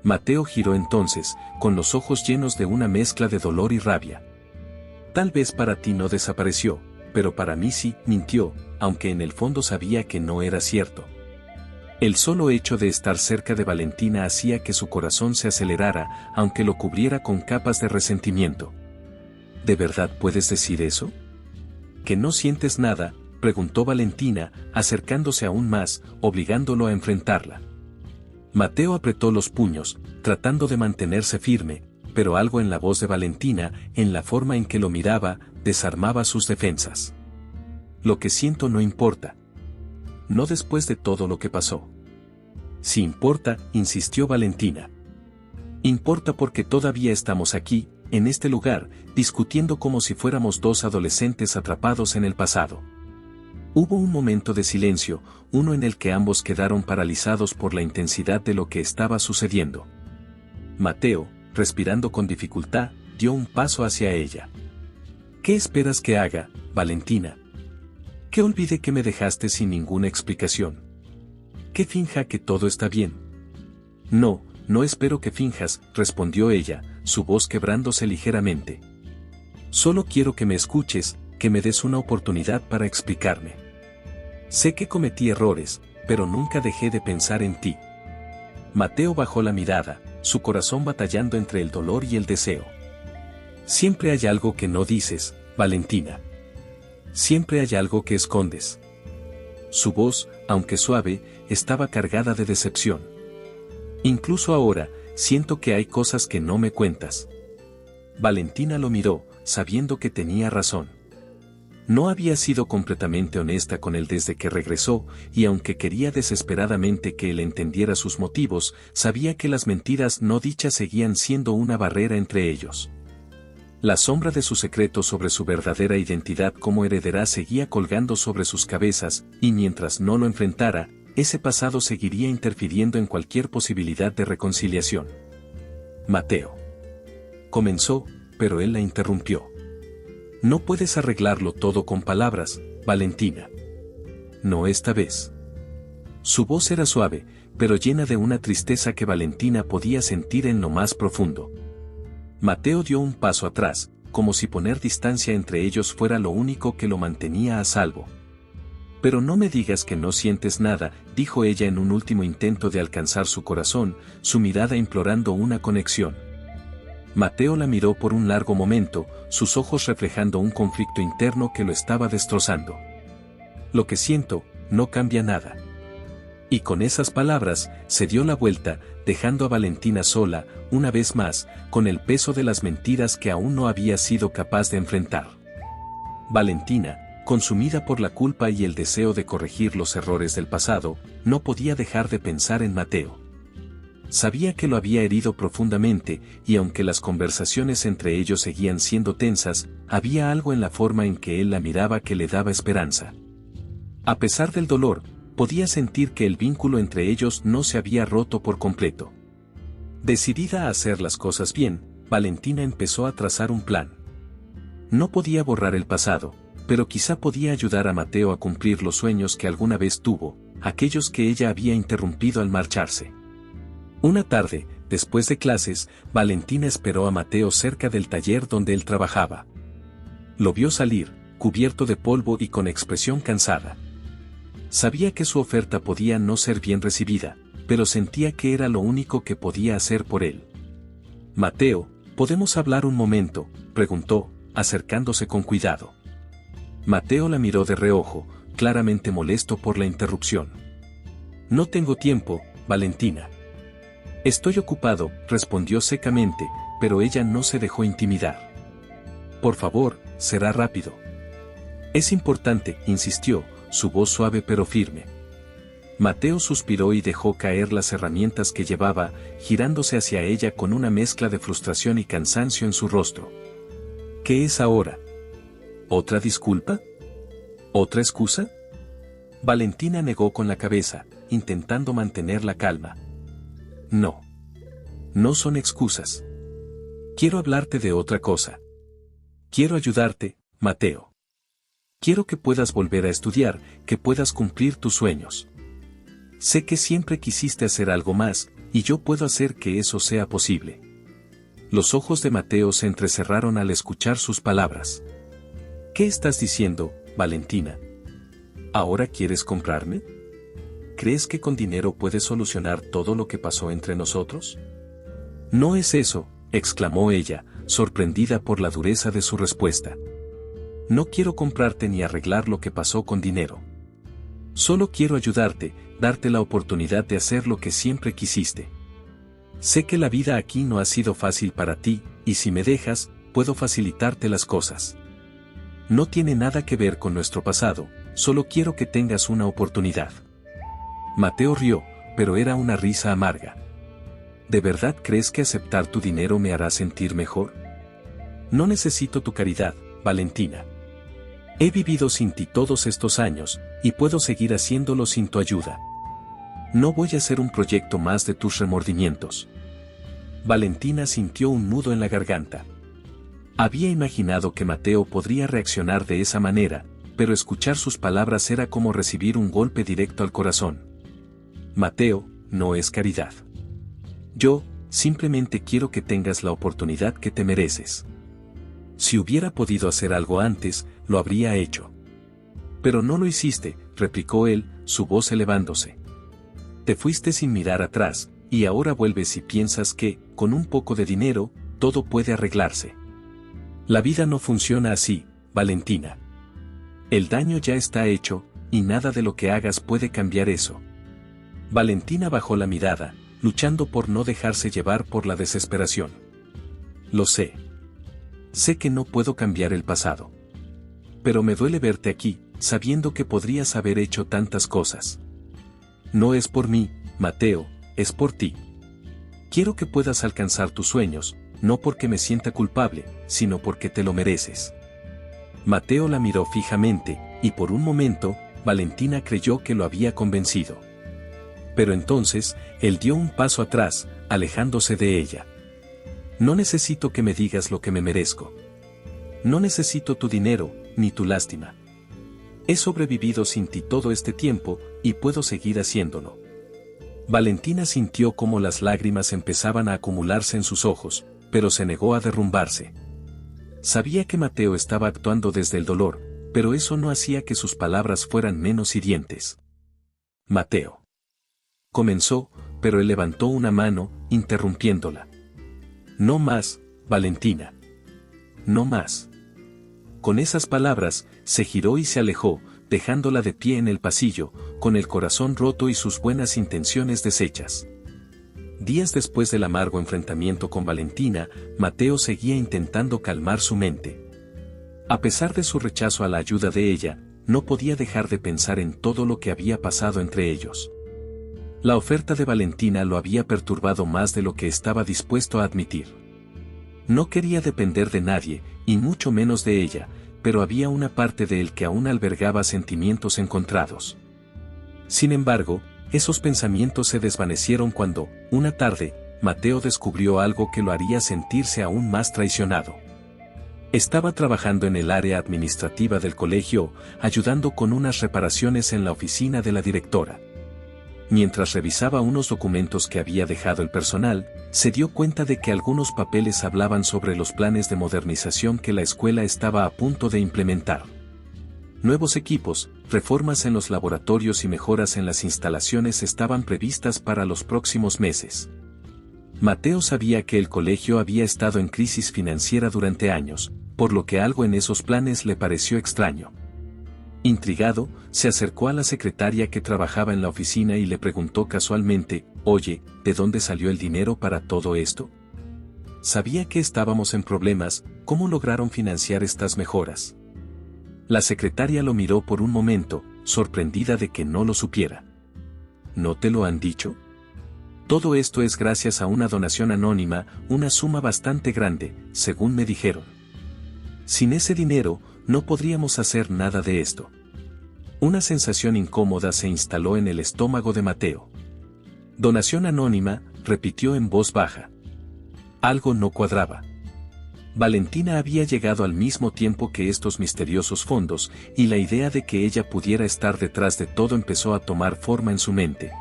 Mateo giró entonces, con los ojos llenos de una mezcla de dolor y rabia. «Tal vez para ti no desapareció, pero para mí sí», mintió, aunque en el fondo sabía que no era cierto. El solo hecho de estar cerca de Valentina hacía que su corazón se acelerara, aunque lo cubriera con capas de resentimiento. «¿De verdad puedes decir eso? ¿Que no sientes nada?», preguntó Valentina, acercándose aún más, obligándolo a enfrentarla. Mateo apretó los puños, tratando de mantenerse firme, pero algo en la voz de Valentina, en la forma en que lo miraba, desarmaba sus defensas. «Lo que siento no importa. No después de todo lo que pasó». «Sí importa», insistió Valentina. «Importa porque todavía estamos aquí, en este lugar, discutiendo como si fuéramos dos adolescentes atrapados en el pasado». Hubo un momento de silencio, uno en el que ambos quedaron paralizados por la intensidad de lo que estaba sucediendo. Mateo, respirando con dificultad, dio un paso hacia ella. «¿Qué esperas que haga, Valentina? ¿Que olvide que me dejaste sin ninguna explicación? ¿Que finja que todo está bien?» «No, no espero que finjas», respondió ella, su voz quebrándose ligeramente. «Solo quiero que me escuches, que me des una oportunidad para explicarme. Sé que cometí errores, pero nunca dejé de pensar en ti». Mateo bajó la mirada, su corazón batallando entre el dolor y el deseo. «Siempre hay algo que no dices, Valentina. Siempre hay algo que escondes». Su voz, aunque suave, estaba cargada de decepción. «Incluso ahora, siento que hay cosas que no me cuentas». Valentina lo miró, sabiendo que tenía razón. No había sido completamente honesta con él desde que regresó, y aunque quería desesperadamente que él entendiera sus motivos, sabía que las mentiras no dichas seguían siendo una barrera entre ellos. La sombra de su secreto sobre su verdadera identidad como heredera seguía colgando sobre sus cabezas, y mientras no lo enfrentara, ese pasado seguiría interfiriendo en cualquier posibilidad de reconciliación. «Mateo», comenzó, pero él la interrumpió. «No puedes arreglarlo todo con palabras, Valentina. No esta vez». Su voz era suave, pero llena de una tristeza que Valentina podía sentir en lo más profundo. Mateo dio un paso atrás, como si poner distancia entre ellos fuera lo único que lo mantenía a salvo. Pero no me digas que no sientes nada, dijo ella en un último intento de alcanzar su corazón, su mirada implorando una conexión. Mateo la miró por un largo momento, sus ojos reflejando un conflicto interno que lo estaba destrozando. Lo que siento, no cambia nada. Y con esas palabras, se dio la vuelta, dejando a Valentina sola, una vez más, con el peso de las mentiras que aún no había sido capaz de enfrentar. Valentina, consumida por la culpa y el deseo de corregir los errores del pasado, no podía dejar de pensar en Mateo. Sabía que lo había herido profundamente, y aunque las conversaciones entre ellos seguían siendo tensas, había algo en la forma en que él la miraba que le daba esperanza. A pesar del dolor, podía sentir que el vínculo entre ellos no se había roto por completo. Decidida a hacer las cosas bien, Valentina empezó a trazar un plan. No podía borrar el pasado, pero quizá podía ayudar a Mateo a cumplir los sueños que alguna vez tuvo, aquellos que ella había interrumpido al marcharse. Una tarde, después de clases, Valentina esperó a Mateo cerca del taller donde él trabajaba. Lo vio salir, cubierto de polvo y con expresión cansada. Sabía que su oferta podía no ser bien recibida, pero sentía que era lo único que podía hacer por él. «Mateo, ¿podemos hablar un momento?», preguntó, acercándose con cuidado. Mateo la miró de reojo, claramente molesto por la interrupción. «No tengo tiempo, Valentina». «Estoy ocupado», respondió secamente, pero ella no se dejó intimidar. «Por favor, será rápido». «Es importante», insistió, su voz suave pero firme. Mateo suspiró y dejó caer las herramientas que llevaba, girándose hacia ella con una mezcla de frustración y cansancio en su rostro. «¿Qué es ahora? ¿Otra disculpa? ¿Otra excusa?». Valentina negó con la cabeza, intentando mantener la calma. «No. No son excusas. Quiero hablarte de otra cosa. Quiero ayudarte, Mateo. Quiero que puedas volver a estudiar, que puedas cumplir tus sueños. Sé que siempre quisiste hacer algo más, y yo puedo hacer que eso sea posible». Los ojos de Mateo se entrecerraron al escuchar sus palabras. «¿Qué estás diciendo, Valentina? ¿Ahora quieres comprarme? ¿Crees que con dinero puedes solucionar todo lo que pasó entre nosotros?». «No es eso», exclamó ella, sorprendida por la dureza de su respuesta. «No quiero comprarte ni arreglar lo que pasó con dinero. Solo quiero ayudarte, darte la oportunidad de hacer lo que siempre quisiste. Sé que la vida aquí no ha sido fácil para ti, y si me dejas, puedo facilitarte las cosas. No tiene nada que ver con nuestro pasado, solo quiero que tengas una oportunidad». Mateo rió, pero era una risa amarga. «¿De verdad crees que aceptar tu dinero me hará sentir mejor? No necesito tu caridad, Valentina. He vivido sin ti todos estos años, y puedo seguir haciéndolo sin tu ayuda. No voy a ser un proyecto más de tus remordimientos». Valentina sintió un nudo en la garganta. Había imaginado que Mateo podría reaccionar de esa manera, pero escuchar sus palabras era como recibir un golpe directo al corazón. «Mateo, no es caridad. Yo, simplemente quiero que tengas la oportunidad que te mereces. Si hubiera podido hacer algo antes, lo habría hecho». «Pero no lo hiciste», replicó él, su voz elevándose. «Te fuiste sin mirar atrás, y ahora vuelves y piensas que, con un poco de dinero, todo puede arreglarse. La vida no funciona así, Valentina. El daño ya está hecho, y nada de lo que hagas puede cambiar eso». Valentina bajó la mirada, luchando por no dejarse llevar por la desesperación. «Lo sé. Sé que no puedo cambiar el pasado. Pero me duele verte aquí, sabiendo que podrías haber hecho tantas cosas. No es por mí, Mateo, es por ti. Quiero que puedas alcanzar tus sueños, no porque me sienta culpable, sino porque te lo mereces». Mateo la miró fijamente, y por un momento, Valentina creyó que lo había convencido. Pero entonces, él dio un paso atrás, alejándose de ella. «No necesito que me digas lo que me merezco. No necesito tu dinero, ni tu lástima. He sobrevivido sin ti todo este tiempo, y puedo seguir haciéndolo». Valentina sintió cómo las lágrimas empezaban a acumularse en sus ojos, pero se negó a derrumbarse. Sabía que Mateo estaba actuando desde el dolor, pero eso no hacía que sus palabras fueran menos hirientes. Mateo. Comenzó, pero él levantó una mano, interrumpiéndola. No más, Valentina. No más. Con esas palabras, se giró y se alejó, dejándola de pie en el pasillo, con el corazón roto y sus buenas intenciones deshechas. Días después del amargo enfrentamiento con Valentina, Mateo seguía intentando calmar su mente. A pesar de su rechazo a la ayuda de ella, no podía dejar de pensar en todo lo que había pasado entre ellos. La oferta de Valentina lo había perturbado más de lo que estaba dispuesto a admitir. No quería depender de nadie, y mucho menos de ella, pero había una parte de él que aún albergaba sentimientos encontrados. Sin embargo, esos pensamientos se desvanecieron cuando, una tarde, Mateo descubrió algo que lo haría sentirse aún más traicionado. Estaba trabajando en el área administrativa del colegio, ayudando con unas reparaciones en la oficina de la directora. Mientras revisaba unos documentos que había dejado el personal, se dio cuenta de que algunos papeles hablaban sobre los planes de modernización que la escuela estaba a punto de implementar. Nuevos equipos, reformas en los laboratorios y mejoras en las instalaciones estaban previstas para los próximos meses. Mateo sabía que el colegio había estado en crisis financiera durante años, por lo que algo en esos planes le pareció extraño. Intrigado, se acercó a la secretaria que trabajaba en la oficina y le preguntó casualmente, «Oye, ¿de dónde salió el dinero para todo esto? Sabía que estábamos en problemas, ¿cómo lograron financiar estas mejoras?». La secretaria lo miró por un momento, sorprendida de que no lo supiera. ¿No te lo han dicho? Todo esto es gracias a una donación anónima, una suma bastante grande, según me dijeron. Sin ese dinero, no podríamos hacer nada de esto. Una sensación incómoda se instaló en el estómago de Mateo. Donación anónima, repitió en voz baja. Algo no cuadraba. Valentina había llegado al mismo tiempo que estos misteriosos fondos, y la idea de que ella pudiera estar detrás de todo empezó a tomar forma en su mente.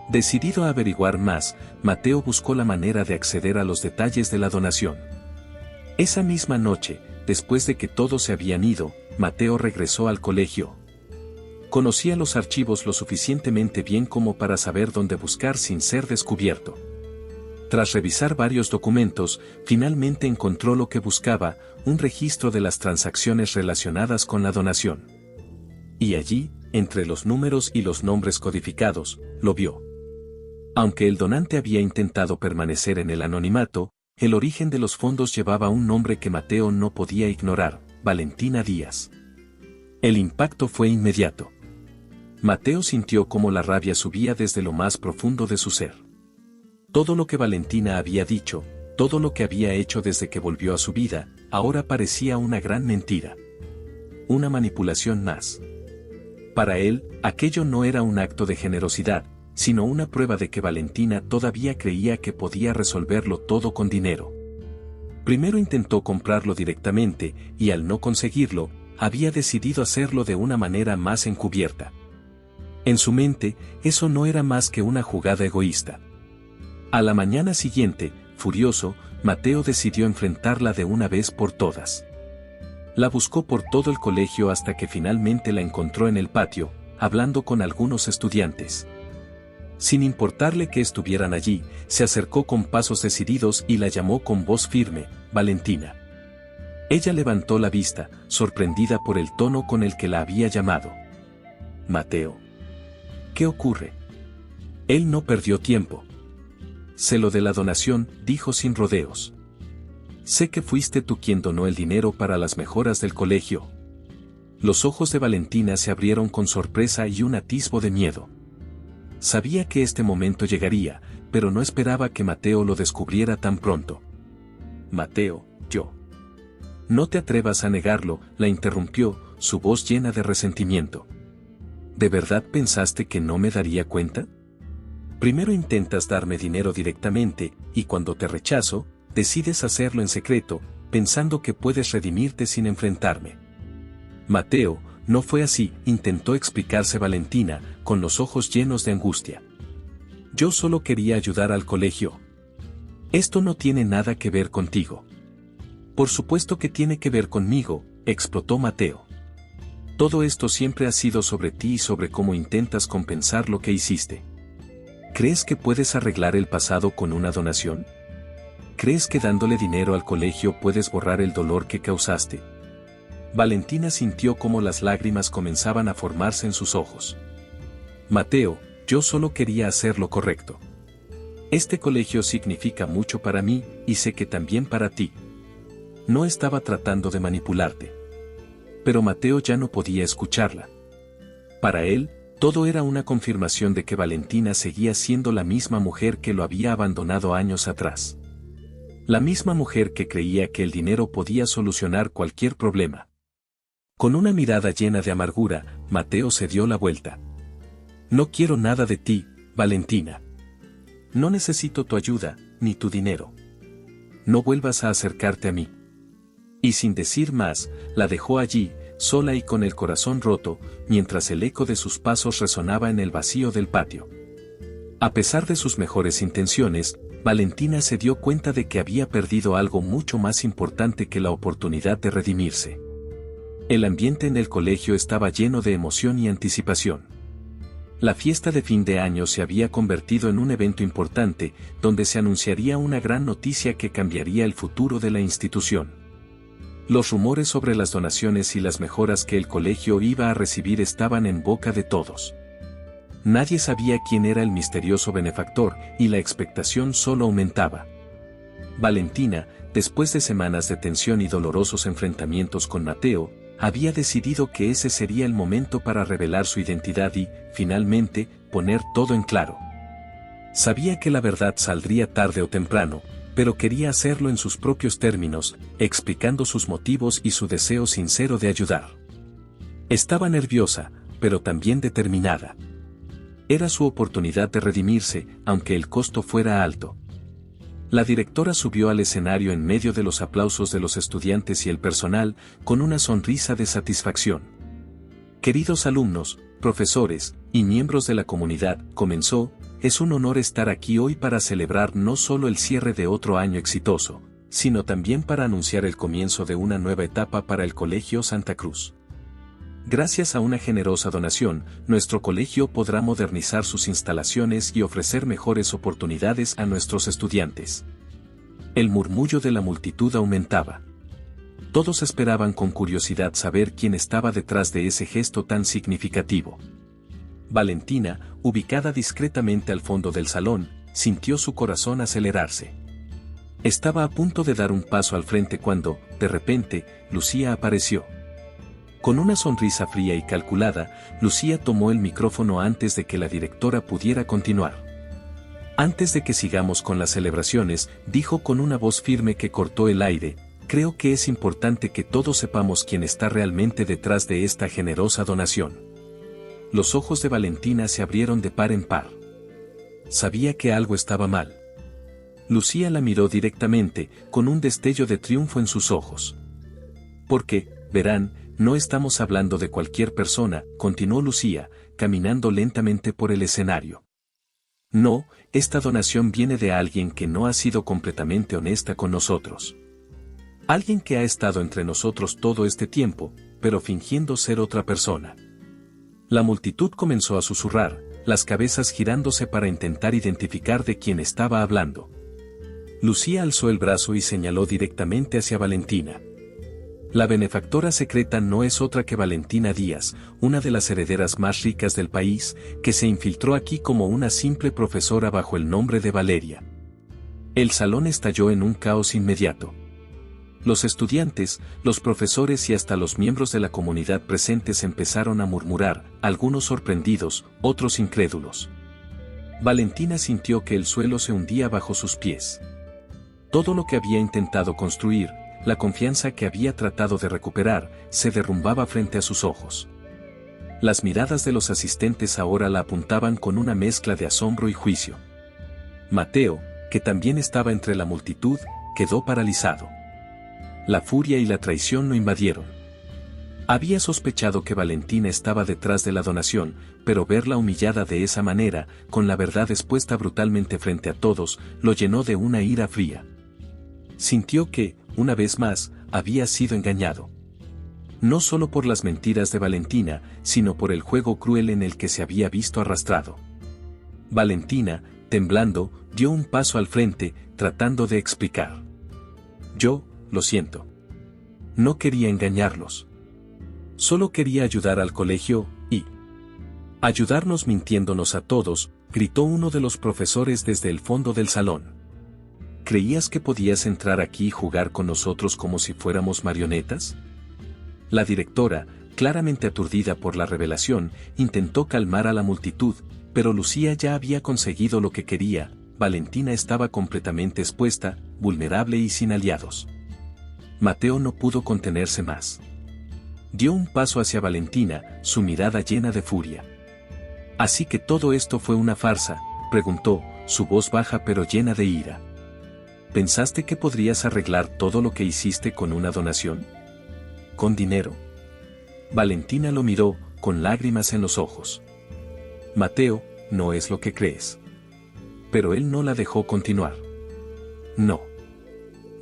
Decidido a averiguar más, Mateo buscó la manera de acceder a los detalles de la donación. Esa misma noche, después de que todos se habían ido, Mateo regresó al colegio. Conocía los archivos lo suficientemente bien como para saber dónde buscar sin ser descubierto. Tras revisar varios documentos, finalmente encontró lo que buscaba, un registro de las transacciones relacionadas con la donación. Y allí, entre los números y los nombres codificados, lo vio. Aunque el donante había intentado permanecer en el anonimato, el origen de los fondos llevaba un nombre que Mateo no podía ignorar, Valentina Díaz. El impacto fue inmediato. Mateo sintió cómo la rabia subía desde lo más profundo de su ser. Todo lo que Valentina había dicho, todo lo que había hecho desde que volvió a su vida, ahora parecía una gran mentira. Una manipulación más. Para él, aquello no era un acto de generosidad, sino una prueba de que Valentina todavía creía que podía resolverlo todo con dinero. Primero intentó comprarlo directamente, y al no conseguirlo, había decidido hacerlo de una manera más encubierta. En su mente, eso no era más que una jugada egoísta. A la mañana siguiente, furioso, Mateo decidió enfrentarla de una vez por todas. La buscó por todo el colegio hasta que finalmente la encontró en el patio, hablando con algunos estudiantes. Sin importarle que estuvieran allí, se acercó con pasos decididos y la llamó con voz firme, Valentina. Ella levantó la vista, sorprendida por el tono con el que la había llamado. Mateo. ¿Qué ocurre? Él no perdió tiempo. Sé lo de la donación, dijo sin rodeos. Sé que fuiste tú quien donó el dinero para las mejoras del colegio. Los ojos de Valentina se abrieron con sorpresa y un atisbo de miedo. Sabía que este momento llegaría, pero no esperaba que Mateo lo descubriera tan pronto. Mateo, yo. No te atrevas a negarlo, la interrumpió, su voz llena de resentimiento. ¿De verdad pensaste que no me daría cuenta? Primero intentas darme dinero directamente, y cuando te rechazo, decides hacerlo en secreto, pensando que puedes redimirte sin enfrentarme. Mateo, no fue así, intentó explicarse Valentina, con los ojos llenos de angustia. Yo solo quería ayudar al colegio. Esto no tiene nada que ver contigo. Por supuesto que tiene que ver conmigo, explotó Mateo. Todo esto siempre ha sido sobre ti y sobre cómo intentas compensar lo que hiciste. ¿Crees que puedes arreglar el pasado con una donación? ¿Crees que dándole dinero al colegio puedes borrar el dolor que causaste? Valentina sintió cómo las lágrimas comenzaban a formarse en sus ojos. Mateo, yo solo quería hacer lo correcto. Este colegio significa mucho para mí, y sé que también para ti. No estaba tratando de manipularte. Pero Mateo ya no podía escucharla. Para él, todo era una confirmación de que Valentina seguía siendo la misma mujer que lo había abandonado años atrás. La misma mujer que creía que el dinero podía solucionar cualquier problema. Con una mirada llena de amargura, Mateo se dio la vuelta. No quiero nada de ti, Valentina. No necesito tu ayuda, ni tu dinero. No vuelvas a acercarte a mí. Y sin decir más, la dejó allí, sola y con el corazón roto, mientras el eco de sus pasos resonaba en el vacío del patio. A pesar de sus mejores intenciones, Valentina se dio cuenta de que había perdido algo mucho más importante que la oportunidad de redimirse. El ambiente en el colegio estaba lleno de emoción y anticipación. La fiesta de fin de año se había convertido en un evento importante, donde se anunciaría una gran noticia que cambiaría el futuro de la institución. Los rumores sobre las donaciones y las mejoras que el colegio iba a recibir estaban en boca de todos. Nadie sabía quién era el misterioso benefactor, y la expectación solo aumentaba. Valentina, después de semanas de tensión y dolorosos enfrentamientos con Mateo, había decidido que ese sería el momento para revelar su identidad y, finalmente, poner todo en claro. Sabía que la verdad saldría tarde o temprano, pero quería hacerlo en sus propios términos, explicando sus motivos y su deseo sincero de ayudar. Estaba nerviosa, pero también determinada. Era su oportunidad de redimirse, aunque el costo fuera alto. La directora subió al escenario en medio de los aplausos de los estudiantes y el personal, con una sonrisa de satisfacción. Queridos alumnos, profesores y miembros de la comunidad, comenzó. Es un honor estar aquí hoy para celebrar no solo el cierre de otro año exitoso, sino también para anunciar el comienzo de una nueva etapa para el Colegio Santa Cruz. Gracias a una generosa donación, nuestro colegio podrá modernizar sus instalaciones y ofrecer mejores oportunidades a nuestros estudiantes. El murmullo de la multitud aumentaba. Todos esperaban con curiosidad saber quién estaba detrás de ese gesto tan significativo. Valentina, ubicada discretamente al fondo del salón, sintió su corazón acelerarse. Estaba a punto de dar un paso al frente cuando, de repente, Lucía apareció. Con una sonrisa fría y calculada, Lucía tomó el micrófono antes de que la directora pudiera continuar. Antes de que sigamos con las celebraciones, dijo con una voz firme que cortó el aire, creo que es importante que todos sepamos quién está realmente detrás de esta generosa donación. Los ojos de Valentina se abrieron de par en par. Sabía que algo estaba mal. Lucía la miró directamente, con un destello de triunfo en sus ojos. Porque, verán, no estamos hablando de cualquier persona, continuó Lucía, caminando lentamente por el escenario. No, esta donación viene de alguien que no ha sido completamente honesta con nosotros. Alguien que ha estado entre nosotros todo este tiempo, pero fingiendo ser otra persona. La multitud comenzó a susurrar, las cabezas girándose para intentar identificar de quién estaba hablando. Lucía alzó el brazo y señaló directamente hacia Valentina. La benefactora secreta no es otra que Valentina Díaz, una de las herederas más ricas del país, que se infiltró aquí como una simple profesora bajo el nombre de Valeria. El salón estalló en un caos inmediato. Los estudiantes, los profesores y hasta los miembros de la comunidad presentes empezaron a murmurar, algunos sorprendidos, otros incrédulos. Valentina sintió que el suelo se hundía bajo sus pies. Todo lo que había intentado construir, la confianza que había tratado de recuperar, se derrumbaba frente a sus ojos. Las miradas de los asistentes ahora la apuntaban con una mezcla de asombro y juicio. Mateo, que también estaba entre la multitud, quedó paralizado. La furia y la traición lo invadieron. Había sospechado que Valentina estaba detrás de la donación, pero verla humillada de esa manera, con la verdad expuesta brutalmente frente a todos, lo llenó de una ira fría. Sintió que, una vez más, había sido engañado. no solo por las mentiras de Valentina, sino por el juego cruel en el que se había visto arrastrado. Valentina, temblando, dio un paso al frente, tratando de explicar. Yo, lo siento. No quería engañarlos. Solo quería ayudar al colegio, y... ayudarnos mintiéndonos a todos, gritó uno de los profesores desde el fondo del salón. ¿Creías que podías entrar aquí y jugar con nosotros como si fuéramos marionetas? La directora, claramente aturdida por la revelación, intentó calmar a la multitud, pero Lucía ya había conseguido lo que quería. Valentina estaba completamente expuesta, vulnerable y sin aliados. Mateo no pudo contenerse más. Dio un paso hacia Valentina, su mirada llena de furia. ¿Así que todo esto fue una farsa?, preguntó, su voz baja pero llena de ira. ¿Pensaste que podrías arreglar todo lo que hiciste con una donación? ¿Con dinero? Valentina lo miró, con lágrimas en los ojos. Mateo, no es lo que crees. Pero él no la dejó continuar. No.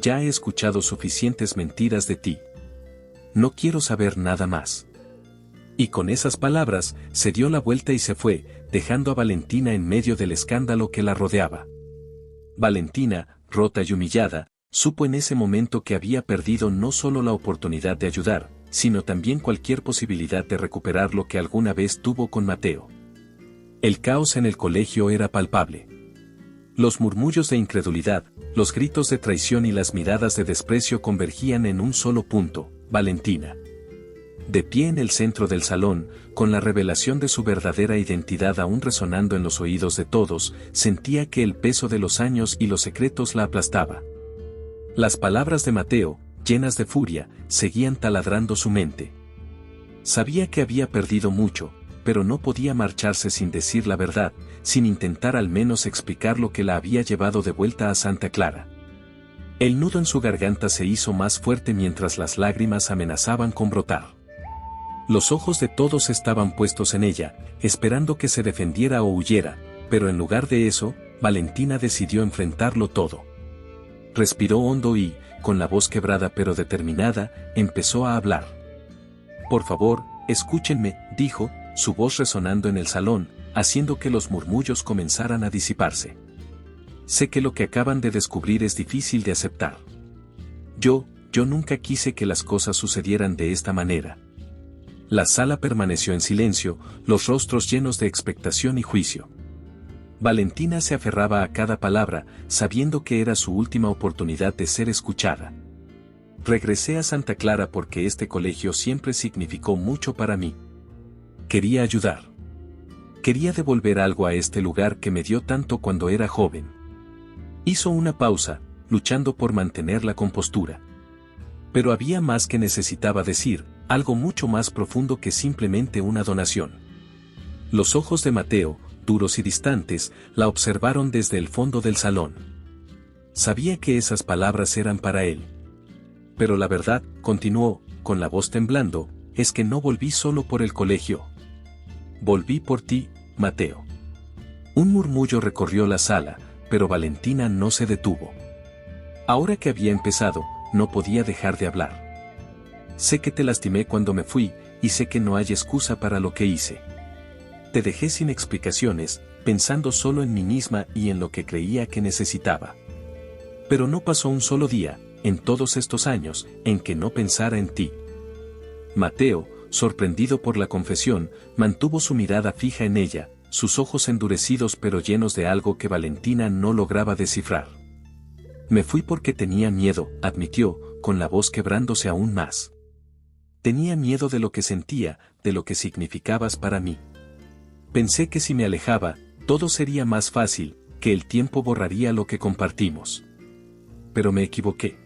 Ya he escuchado suficientes mentiras de ti. No quiero saber nada más. Y con esas palabras, se dio la vuelta y se fue, dejando a Valentina en medio del escándalo que la rodeaba. Valentina, rota y humillada, supo en ese momento que había perdido no solo la oportunidad de ayudar, sino también cualquier posibilidad de recuperar lo que alguna vez tuvo con Mateo. El caos en el colegio era palpable. Los murmullos de incredulidad, los gritos de traición y las miradas de desprecio convergían en un solo punto: Valentina. De pie en el centro del salón, con la revelación de su verdadera identidad aún resonando en los oídos de todos, sentía que el peso de los años y los secretos la aplastaba. Las palabras de Mateo, llenas de furia, seguían taladrando su mente. Sabía que había perdido mucho, pero no podía marcharse sin decir la verdad, sin intentar al menos explicar lo que la había llevado de vuelta a Santa Clara. El nudo en su garganta se hizo más fuerte mientras las lágrimas amenazaban con brotar. Los ojos de todos estaban puestos en ella, esperando que se defendiera o huyera, pero en lugar de eso, Valentina decidió enfrentarlo todo. Respiró hondo y, con la voz quebrada pero determinada, empezó a hablar. «Por favor, escúchenme», dijo, su voz resonando en el salón, haciendo que los murmullos comenzaran a disiparse. «Sé que lo que acaban de descubrir es difícil de aceptar. Yo nunca quise que las cosas sucedieran de esta manera». La sala permaneció en silencio, los rostros llenos de expectación y juicio. Valentina se aferraba a cada palabra, sabiendo que era su última oportunidad de ser escuchada. «Regresé a Santa Clara porque este colegio siempre significó mucho para mí. Quería ayudar. Quería devolver algo a este lugar que me dio tanto cuando era joven». Hizo una pausa, luchando por mantener la compostura. Pero había más que necesitaba decir, algo mucho más profundo que simplemente una donación. Los ojos de Mateo, duros y distantes, la observaron desde el fondo del salón. Sabía que esas palabras eran para él. Pero la verdad, continuó, con la voz temblando, es que no volví solo por el colegio. Volví por ti, Mateo. Un murmullo recorrió la sala, pero Valentina no se detuvo. Ahora que había empezado, no podía dejar de hablar. Sé que te lastimé cuando me fui, y sé que no hay excusa para lo que hice. Te dejé sin explicaciones, pensando solo en mí misma y en lo que creía que necesitaba. Pero no pasó un solo día, en todos estos años, en que no pensara en ti. Mateo, sorprendido por la confesión, mantuvo su mirada fija en ella, sus ojos endurecidos pero llenos de algo que Valentina no lograba descifrar. Me fui porque tenía miedo, admitió, con la voz quebrándose aún más. Tenía miedo de lo que sentía, de lo que significabas para mí. Pensé que si me alejaba, todo sería más fácil, que el tiempo borraría lo que compartimos. Pero me equivoqué.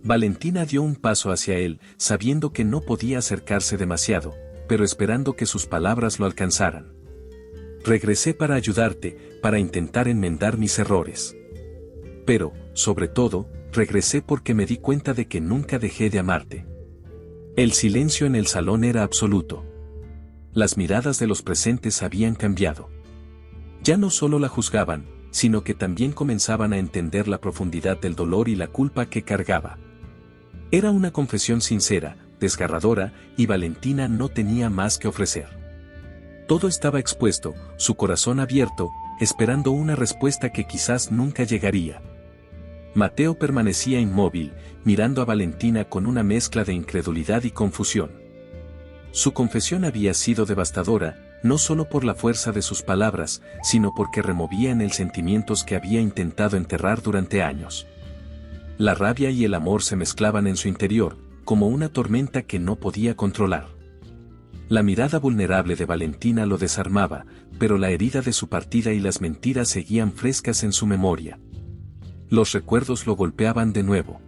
Valentina dio un paso hacia él, sabiendo que no podía acercarse demasiado, pero esperando que sus palabras lo alcanzaran. Regresé para ayudarte, para intentar enmendar mis errores. Pero, sobre todo, regresé porque me di cuenta de que nunca dejé de amarte. El silencio en el salón era absoluto. Las miradas de los presentes habían cambiado. Ya no solo la juzgaban, sino que también comenzaban a entender la profundidad del dolor y la culpa que cargaba. Era una confesión sincera, desgarradora, y Valentina no tenía más que ofrecer. Todo estaba expuesto, su corazón abierto, esperando una respuesta que quizás nunca llegaría. Mateo permanecía inmóvil, mirando a Valentina con una mezcla de incredulidad y confusión. Su confesión había sido devastadora, no solo por la fuerza de sus palabras, sino porque removía en él sentimientos que había intentado enterrar durante años. La rabia y el amor se mezclaban en su interior, como una tormenta que no podía controlar. La mirada vulnerable de Valentina lo desarmaba, pero la herida de su partida y las mentiras seguían frescas en su memoria. Los recuerdos lo golpeaban de nuevo.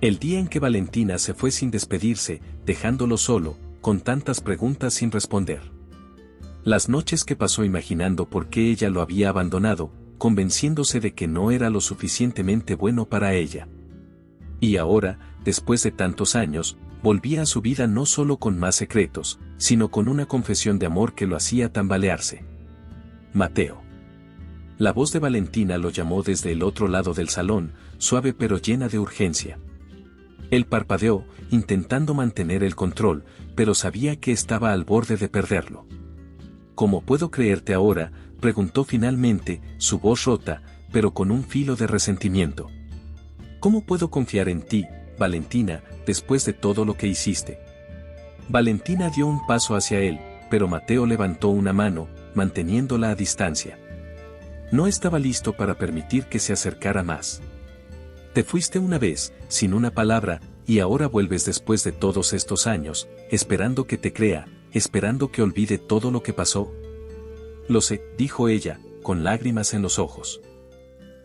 El día en que Valentina se fue sin despedirse, dejándolo solo, con tantas preguntas sin responder. Las noches que pasó imaginando por qué ella lo había abandonado, convenciéndose de que no era lo suficientemente bueno para ella. Y ahora, después de tantos años, volvía a su vida no solo con más secretos, sino con una confesión de amor que lo hacía tambalearse. Mateo. La voz de Valentina lo llamó desde el otro lado del salón, suave pero llena de urgencia. Él parpadeó, intentando mantener el control, pero sabía que estaba al borde de perderlo. ¿Cómo puedo creerte ahora?, preguntó finalmente, su voz rota, pero con un filo de resentimiento. ¿Cómo puedo confiar en ti, Valentina, después de todo lo que hiciste? Valentina dio un paso hacia él, pero Mateo levantó una mano, manteniéndola a distancia. No estaba listo para permitir que se acercara más. Te fuiste una vez, sin una palabra, y ahora vuelves después de todos estos años, esperando que te crea, esperando que olvide todo lo que pasó. Lo sé, dijo ella, con lágrimas en los ojos.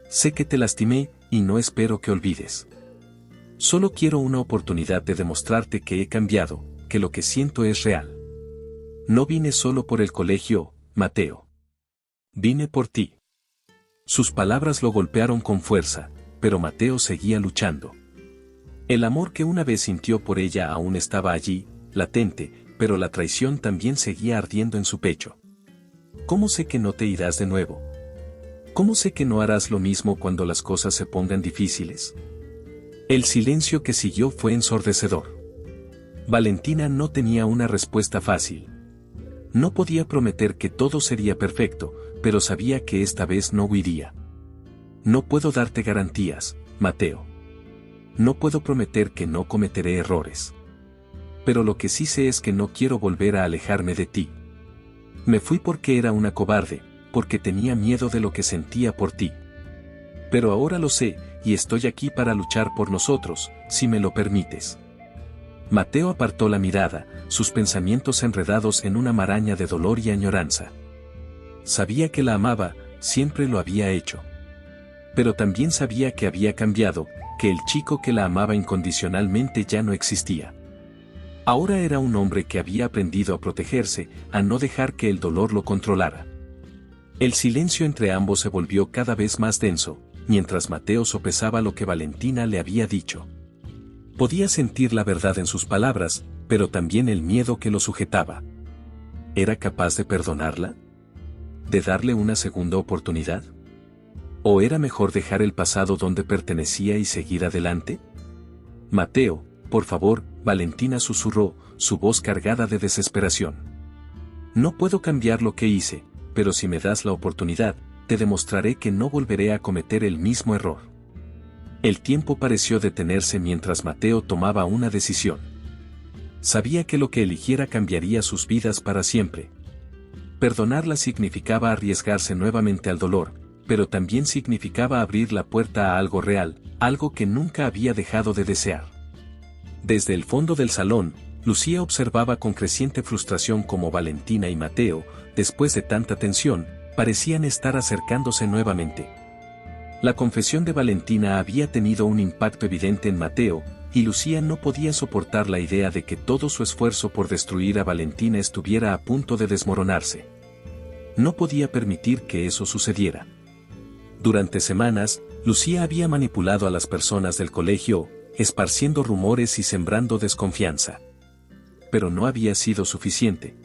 Sé que te lastimé, y no espero que olvides. Solo quiero una oportunidad de demostrarte que he cambiado, que lo que siento es real. No vine solo por el colegio, Mateo. Vine por ti. Sus palabras lo golpearon con fuerza, pero Mateo seguía luchando. El amor que una vez sintió por ella aún estaba allí, latente, pero la traición también seguía ardiendo en su pecho. ¿Cómo sé que no te irás de nuevo? ¿Cómo sé que no harás lo mismo cuando las cosas se pongan difíciles? El silencio que siguió fue ensordecedor. Valentina no tenía una respuesta fácil. No podía prometer que todo sería perfecto, pero sabía que esta vez no huiría. No puedo darte garantías, Mateo. No puedo prometer que no cometeré errores. Pero lo que sí sé es que no quiero volver a alejarme de ti. Me fui porque era una cobarde, porque tenía miedo de lo que sentía por ti. Pero ahora lo sé, y estoy aquí para luchar por nosotros, si me lo permites. Mateo apartó la mirada, sus pensamientos enredados en una maraña de dolor y añoranza. Sabía que la amaba, siempre lo había hecho. Pero también sabía que había cambiado, que el chico que la amaba incondicionalmente ya no existía. Ahora era un hombre que había aprendido a protegerse, a no dejar que el dolor lo controlara. El silencio entre ambos se volvió cada vez más denso, mientras Mateo sopesaba lo que Valentina le había dicho. Podía sentir la verdad en sus palabras, pero también el miedo que lo sujetaba. ¿Era capaz de perdonarla? ¿De darle una segunda oportunidad? ¿O era mejor dejar el pasado donde pertenecía y seguir adelante? Mateo, por favor, Valentina susurró, su voz cargada de desesperación. No puedo cambiar lo que hice, pero si me das la oportunidad, te demostraré que no volveré a cometer el mismo error. El tiempo pareció detenerse mientras Mateo tomaba una decisión. Sabía que lo que eligiera cambiaría sus vidas para siempre. Perdonarla significaba arriesgarse nuevamente al dolor, pero también significaba abrir la puerta a algo real, algo que nunca había dejado de desear. Desde el fondo del salón, Lucía observaba con creciente frustración cómo Valentina y Mateo, después de tanta tensión, parecían estar acercándose nuevamente. La confesión de Valentina había tenido un impacto evidente en Mateo, y Lucía no podía soportar la idea de que todo su esfuerzo por destruir a Valentina estuviera a punto de desmoronarse. No podía permitir que eso sucediera. Durante semanas, Lucía había manipulado a las personas del colegio, esparciendo rumores y sembrando desconfianza. Pero no había sido suficiente.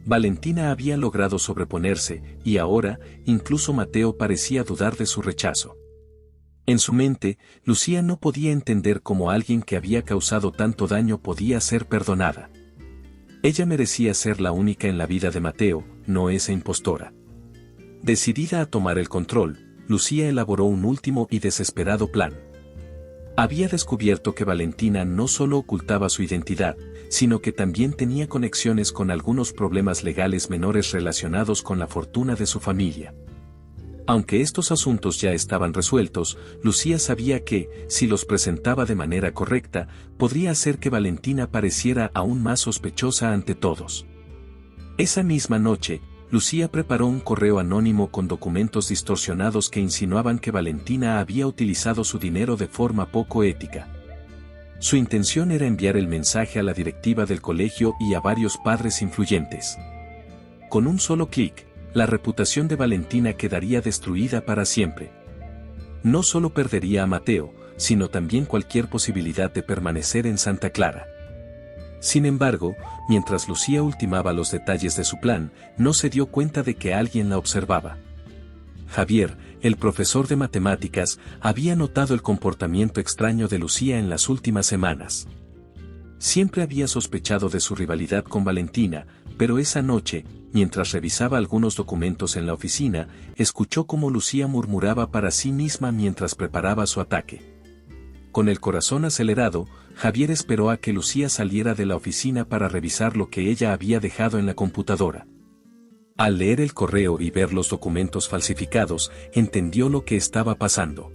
Valentina había logrado sobreponerse, y ahora, incluso Mateo parecía dudar de su rechazo. En su mente, Lucía no podía entender cómo alguien que había causado tanto daño podía ser perdonada. Ella merecía ser la única en la vida de Mateo, no esa impostora. Decidida a tomar el control, Lucía elaboró un último y desesperado plan. Había descubierto que Valentina no solo ocultaba su identidad, sino que también tenía conexiones con algunos problemas legales menores relacionados con la fortuna de su familia. Aunque estos asuntos ya estaban resueltos, Lucía sabía que, si los presentaba de manera correcta, podría hacer que Valentina pareciera aún más sospechosa ante todos. Esa misma noche, Lucía preparó un correo anónimo con documentos distorsionados que insinuaban que Valentina había utilizado su dinero de forma poco ética. Su intención era enviar el mensaje a la directiva del colegio y a varios padres influyentes. Con un solo clic, la reputación de Valentina quedaría destruida para siempre. No solo perdería a Mateo, sino también cualquier posibilidad de permanecer en Santa Clara. Sin embargo, mientras Lucía ultimaba los detalles de su plan, no se dio cuenta de que alguien la observaba. Javier, el profesor de matemáticas, había notado el comportamiento extraño de Lucía en las últimas semanas. Siempre había sospechado de su rivalidad con Valentina, pero esa noche, mientras revisaba algunos documentos en la oficina, escuchó cómo Lucía murmuraba para sí misma mientras preparaba su ataque. Con el corazón acelerado, Javier esperó a que Lucía saliera de la oficina para revisar lo que ella había dejado en la computadora. Al leer el correo y ver los documentos falsificados, entendió lo que estaba pasando.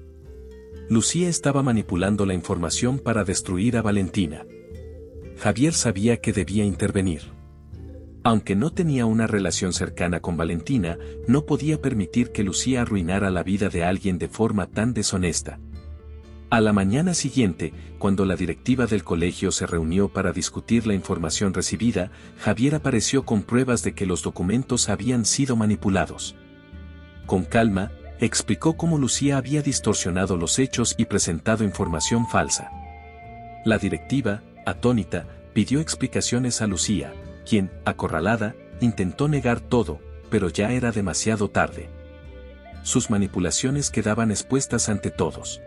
Lucía estaba manipulando la información para destruir a Valentina. Javier sabía que debía intervenir. Aunque no tenía una relación cercana con Valentina, no podía permitir que Lucía arruinara la vida de alguien de forma tan deshonesta. A la mañana siguiente, cuando la directiva del colegio se reunió para discutir la información recibida, Javier apareció con pruebas de que los documentos habían sido manipulados. Con calma, explicó cómo Lucía había distorsionado los hechos y presentado información falsa. La directiva, atónita, pidió explicaciones a Lucía, quien, acorralada, intentó negar todo, pero ya era demasiado tarde. Sus manipulaciones quedaban expuestas ante todos.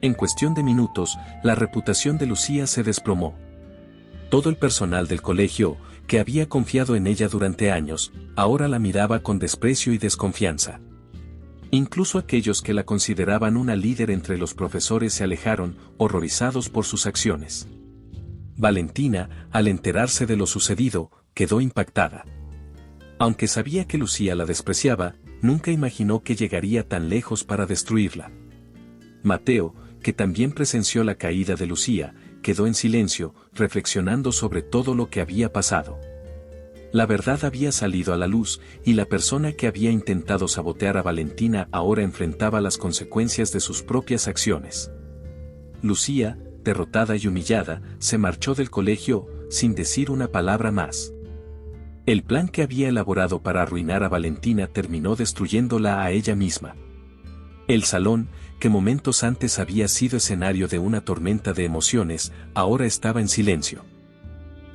En cuestión de minutos, la reputación de Lucía se desplomó. Todo el personal del colegio, que había confiado en ella durante años, ahora la miraba con desprecio y desconfianza. Incluso aquellos que la consideraban una líder entre los profesores se alejaron, horrorizados por sus acciones. Valentina, al enterarse de lo sucedido, quedó impactada. Aunque sabía que Lucía la despreciaba, nunca imaginó que llegaría tan lejos para destruirla. Mateo, que también presenció la caída de Lucía, quedó en silencio, reflexionando sobre todo lo que había pasado. La verdad había salido a la luz, y la persona que había intentado sabotear a Valentina ahora enfrentaba las consecuencias de sus propias acciones. Lucía, derrotada y humillada, se marchó del colegio, sin decir una palabra más. El plan que había elaborado para arruinar a Valentina terminó destruyéndola a ella misma. El salón, que momentos antes había sido escenario de una tormenta de emociones, ahora estaba en silencio.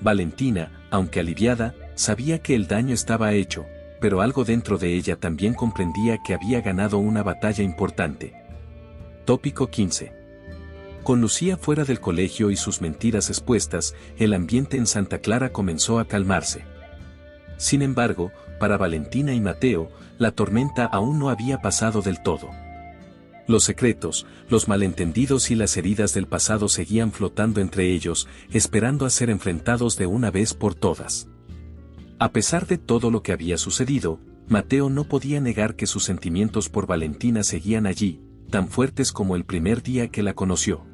Valentina, aunque aliviada, sabía que el daño estaba hecho, pero algo dentro de ella también comprendía que había ganado una batalla importante. Tópico 15. Con Lucía fuera del colegio y sus mentiras expuestas, el ambiente en Santa Clara comenzó a calmarse. Sin embargo, para Valentina y Mateo, la tormenta aún no había pasado del todo. Los secretos, los malentendidos y las heridas del pasado seguían flotando entre ellos, esperando a ser enfrentados de una vez por todas. A pesar de todo lo que había sucedido, Mateo no podía negar que sus sentimientos por Valentina seguían allí, tan fuertes como el primer día que la conoció.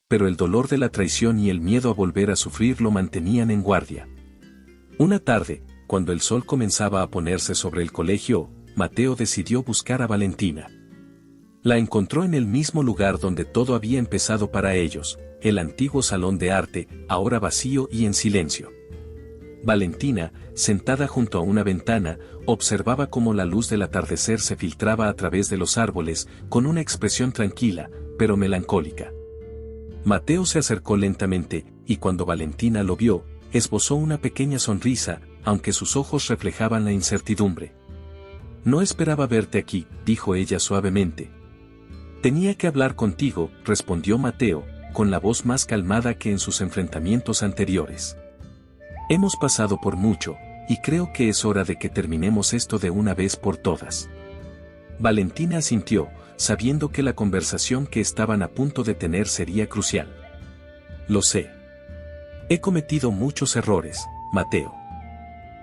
Pero el dolor de la traición y el miedo a volver a sufrir lo mantenían en guardia. Una tarde, cuando el sol comenzaba a ponerse sobre el colegio, Mateo decidió buscar a Valentina. La encontró en el mismo lugar donde todo había empezado para ellos, el antiguo salón de arte, ahora vacío y en silencio. Valentina, sentada junto a una ventana, observaba cómo la luz del atardecer se filtraba a través de los árboles, con una expresión tranquila, pero melancólica. Mateo se acercó lentamente, y cuando Valentina lo vio, esbozó una pequeña sonrisa, aunque sus ojos reflejaban la incertidumbre. «No esperaba verte aquí», dijo ella suavemente. Tenía que hablar contigo, respondió Mateo, con la voz más calmada que en sus enfrentamientos anteriores. Hemos pasado por mucho, y creo que es hora de que terminemos esto de una vez por todas. Valentina asintió, sabiendo que la conversación que estaban a punto de tener sería crucial. Lo sé. He cometido muchos errores, Mateo.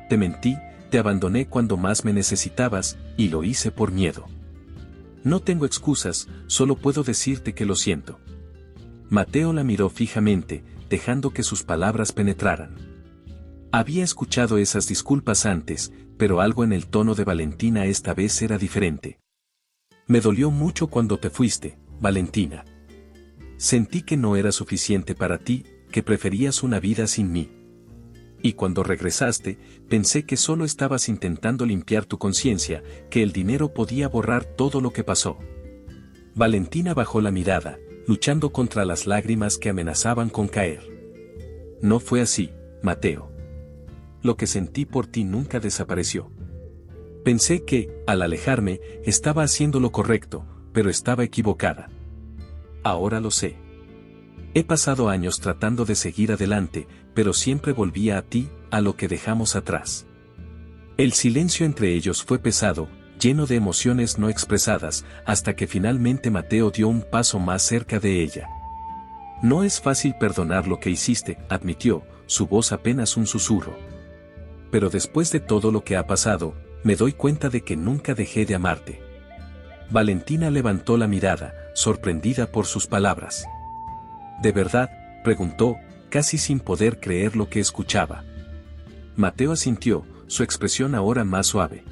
Te mentí, te abandoné cuando más me necesitabas, y lo hice por miedo. No tengo excusas, solo puedo decirte que lo siento. Mateo la miró fijamente, dejando que sus palabras penetraran. Había escuchado esas disculpas antes, pero algo en el tono de Valentina esta vez era diferente. Me dolió mucho cuando te fuiste, Valentina. Sentí que no era suficiente para ti, que preferías una vida sin mí. Y cuando regresaste, pensé que solo estabas intentando limpiar tu conciencia, que el dinero podía borrar todo lo que pasó. Valentina bajó la mirada, luchando contra las lágrimas que amenazaban con caer. No fue así, Mateo. Lo que sentí por ti nunca desapareció. Pensé que, al alejarme, estaba haciendo lo correcto, pero estaba equivocada. Ahora lo sé. He pasado años tratando de seguir adelante, pero siempre volvía a ti, a lo que dejamos atrás. El silencio entre ellos fue pesado, lleno de emociones no expresadas, hasta que finalmente Mateo dio un paso más cerca de ella. No es fácil perdonar lo que hiciste, admitió, su voz apenas un susurro. Pero después de todo lo que ha pasado, me doy cuenta de que nunca dejé de amarte. Valentina levantó la mirada, sorprendida por sus palabras. ¿De verdad?, preguntó, casi sin poder creer lo que escuchaba. Mateo asintió, su expresión ahora más suave.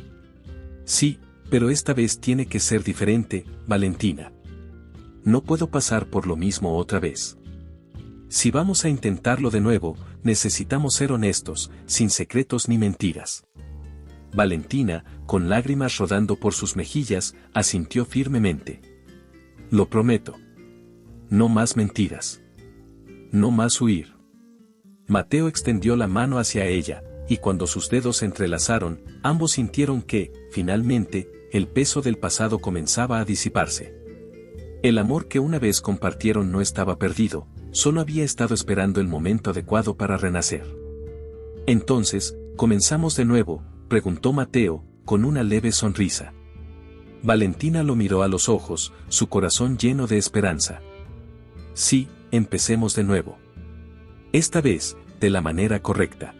Sí, pero esta vez tiene que ser diferente, Valentina. No puedo pasar por lo mismo otra vez. Si vamos a intentarlo de nuevo, necesitamos ser honestos, sin secretos ni mentiras. Valentina, con lágrimas rodando por sus mejillas, asintió firmemente. Lo prometo. No más mentiras. No más huir. Mateo extendió la mano hacia ella, y cuando sus dedos se entrelazaron, ambos sintieron que, finalmente, el peso del pasado comenzaba a disiparse. El amor que una vez compartieron no estaba perdido, solo había estado esperando el momento adecuado para renacer. Entonces, ¿comenzamos de nuevo?, preguntó Mateo, con una leve sonrisa. Valentina lo miró a los ojos, su corazón lleno de esperanza. Sí, empecemos de nuevo. Esta vez, de la manera correcta.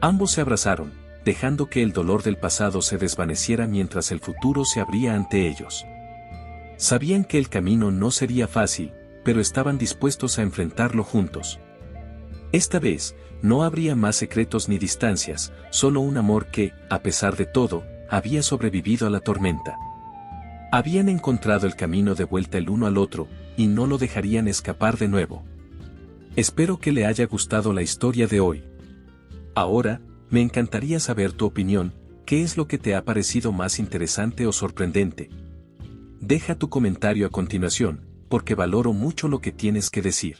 Ambos se abrazaron, dejando que el dolor del pasado se desvaneciera mientras el futuro se abría ante ellos. Sabían que el camino no sería fácil, pero estaban dispuestos a enfrentarlo juntos. Esta vez, no habría más secretos ni distancias, solo un amor que, a pesar de todo, había sobrevivido a la tormenta. Habían encontrado el camino de vuelta el uno al otro, y no lo dejarían escapar de nuevo. Espero que le haya gustado la historia de hoy. Ahora, me encantaría saber tu opinión, ¿qué es lo que te ha parecido más interesante o sorprendente? Deja tu comentario a continuación, porque valoro mucho lo que tienes que decir.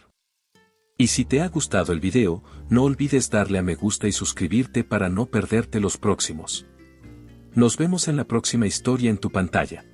Y si te ha gustado el video, no olvides darle a me gusta y suscribirte para no perderte los próximos. Nos vemos en la próxima historia en tu pantalla.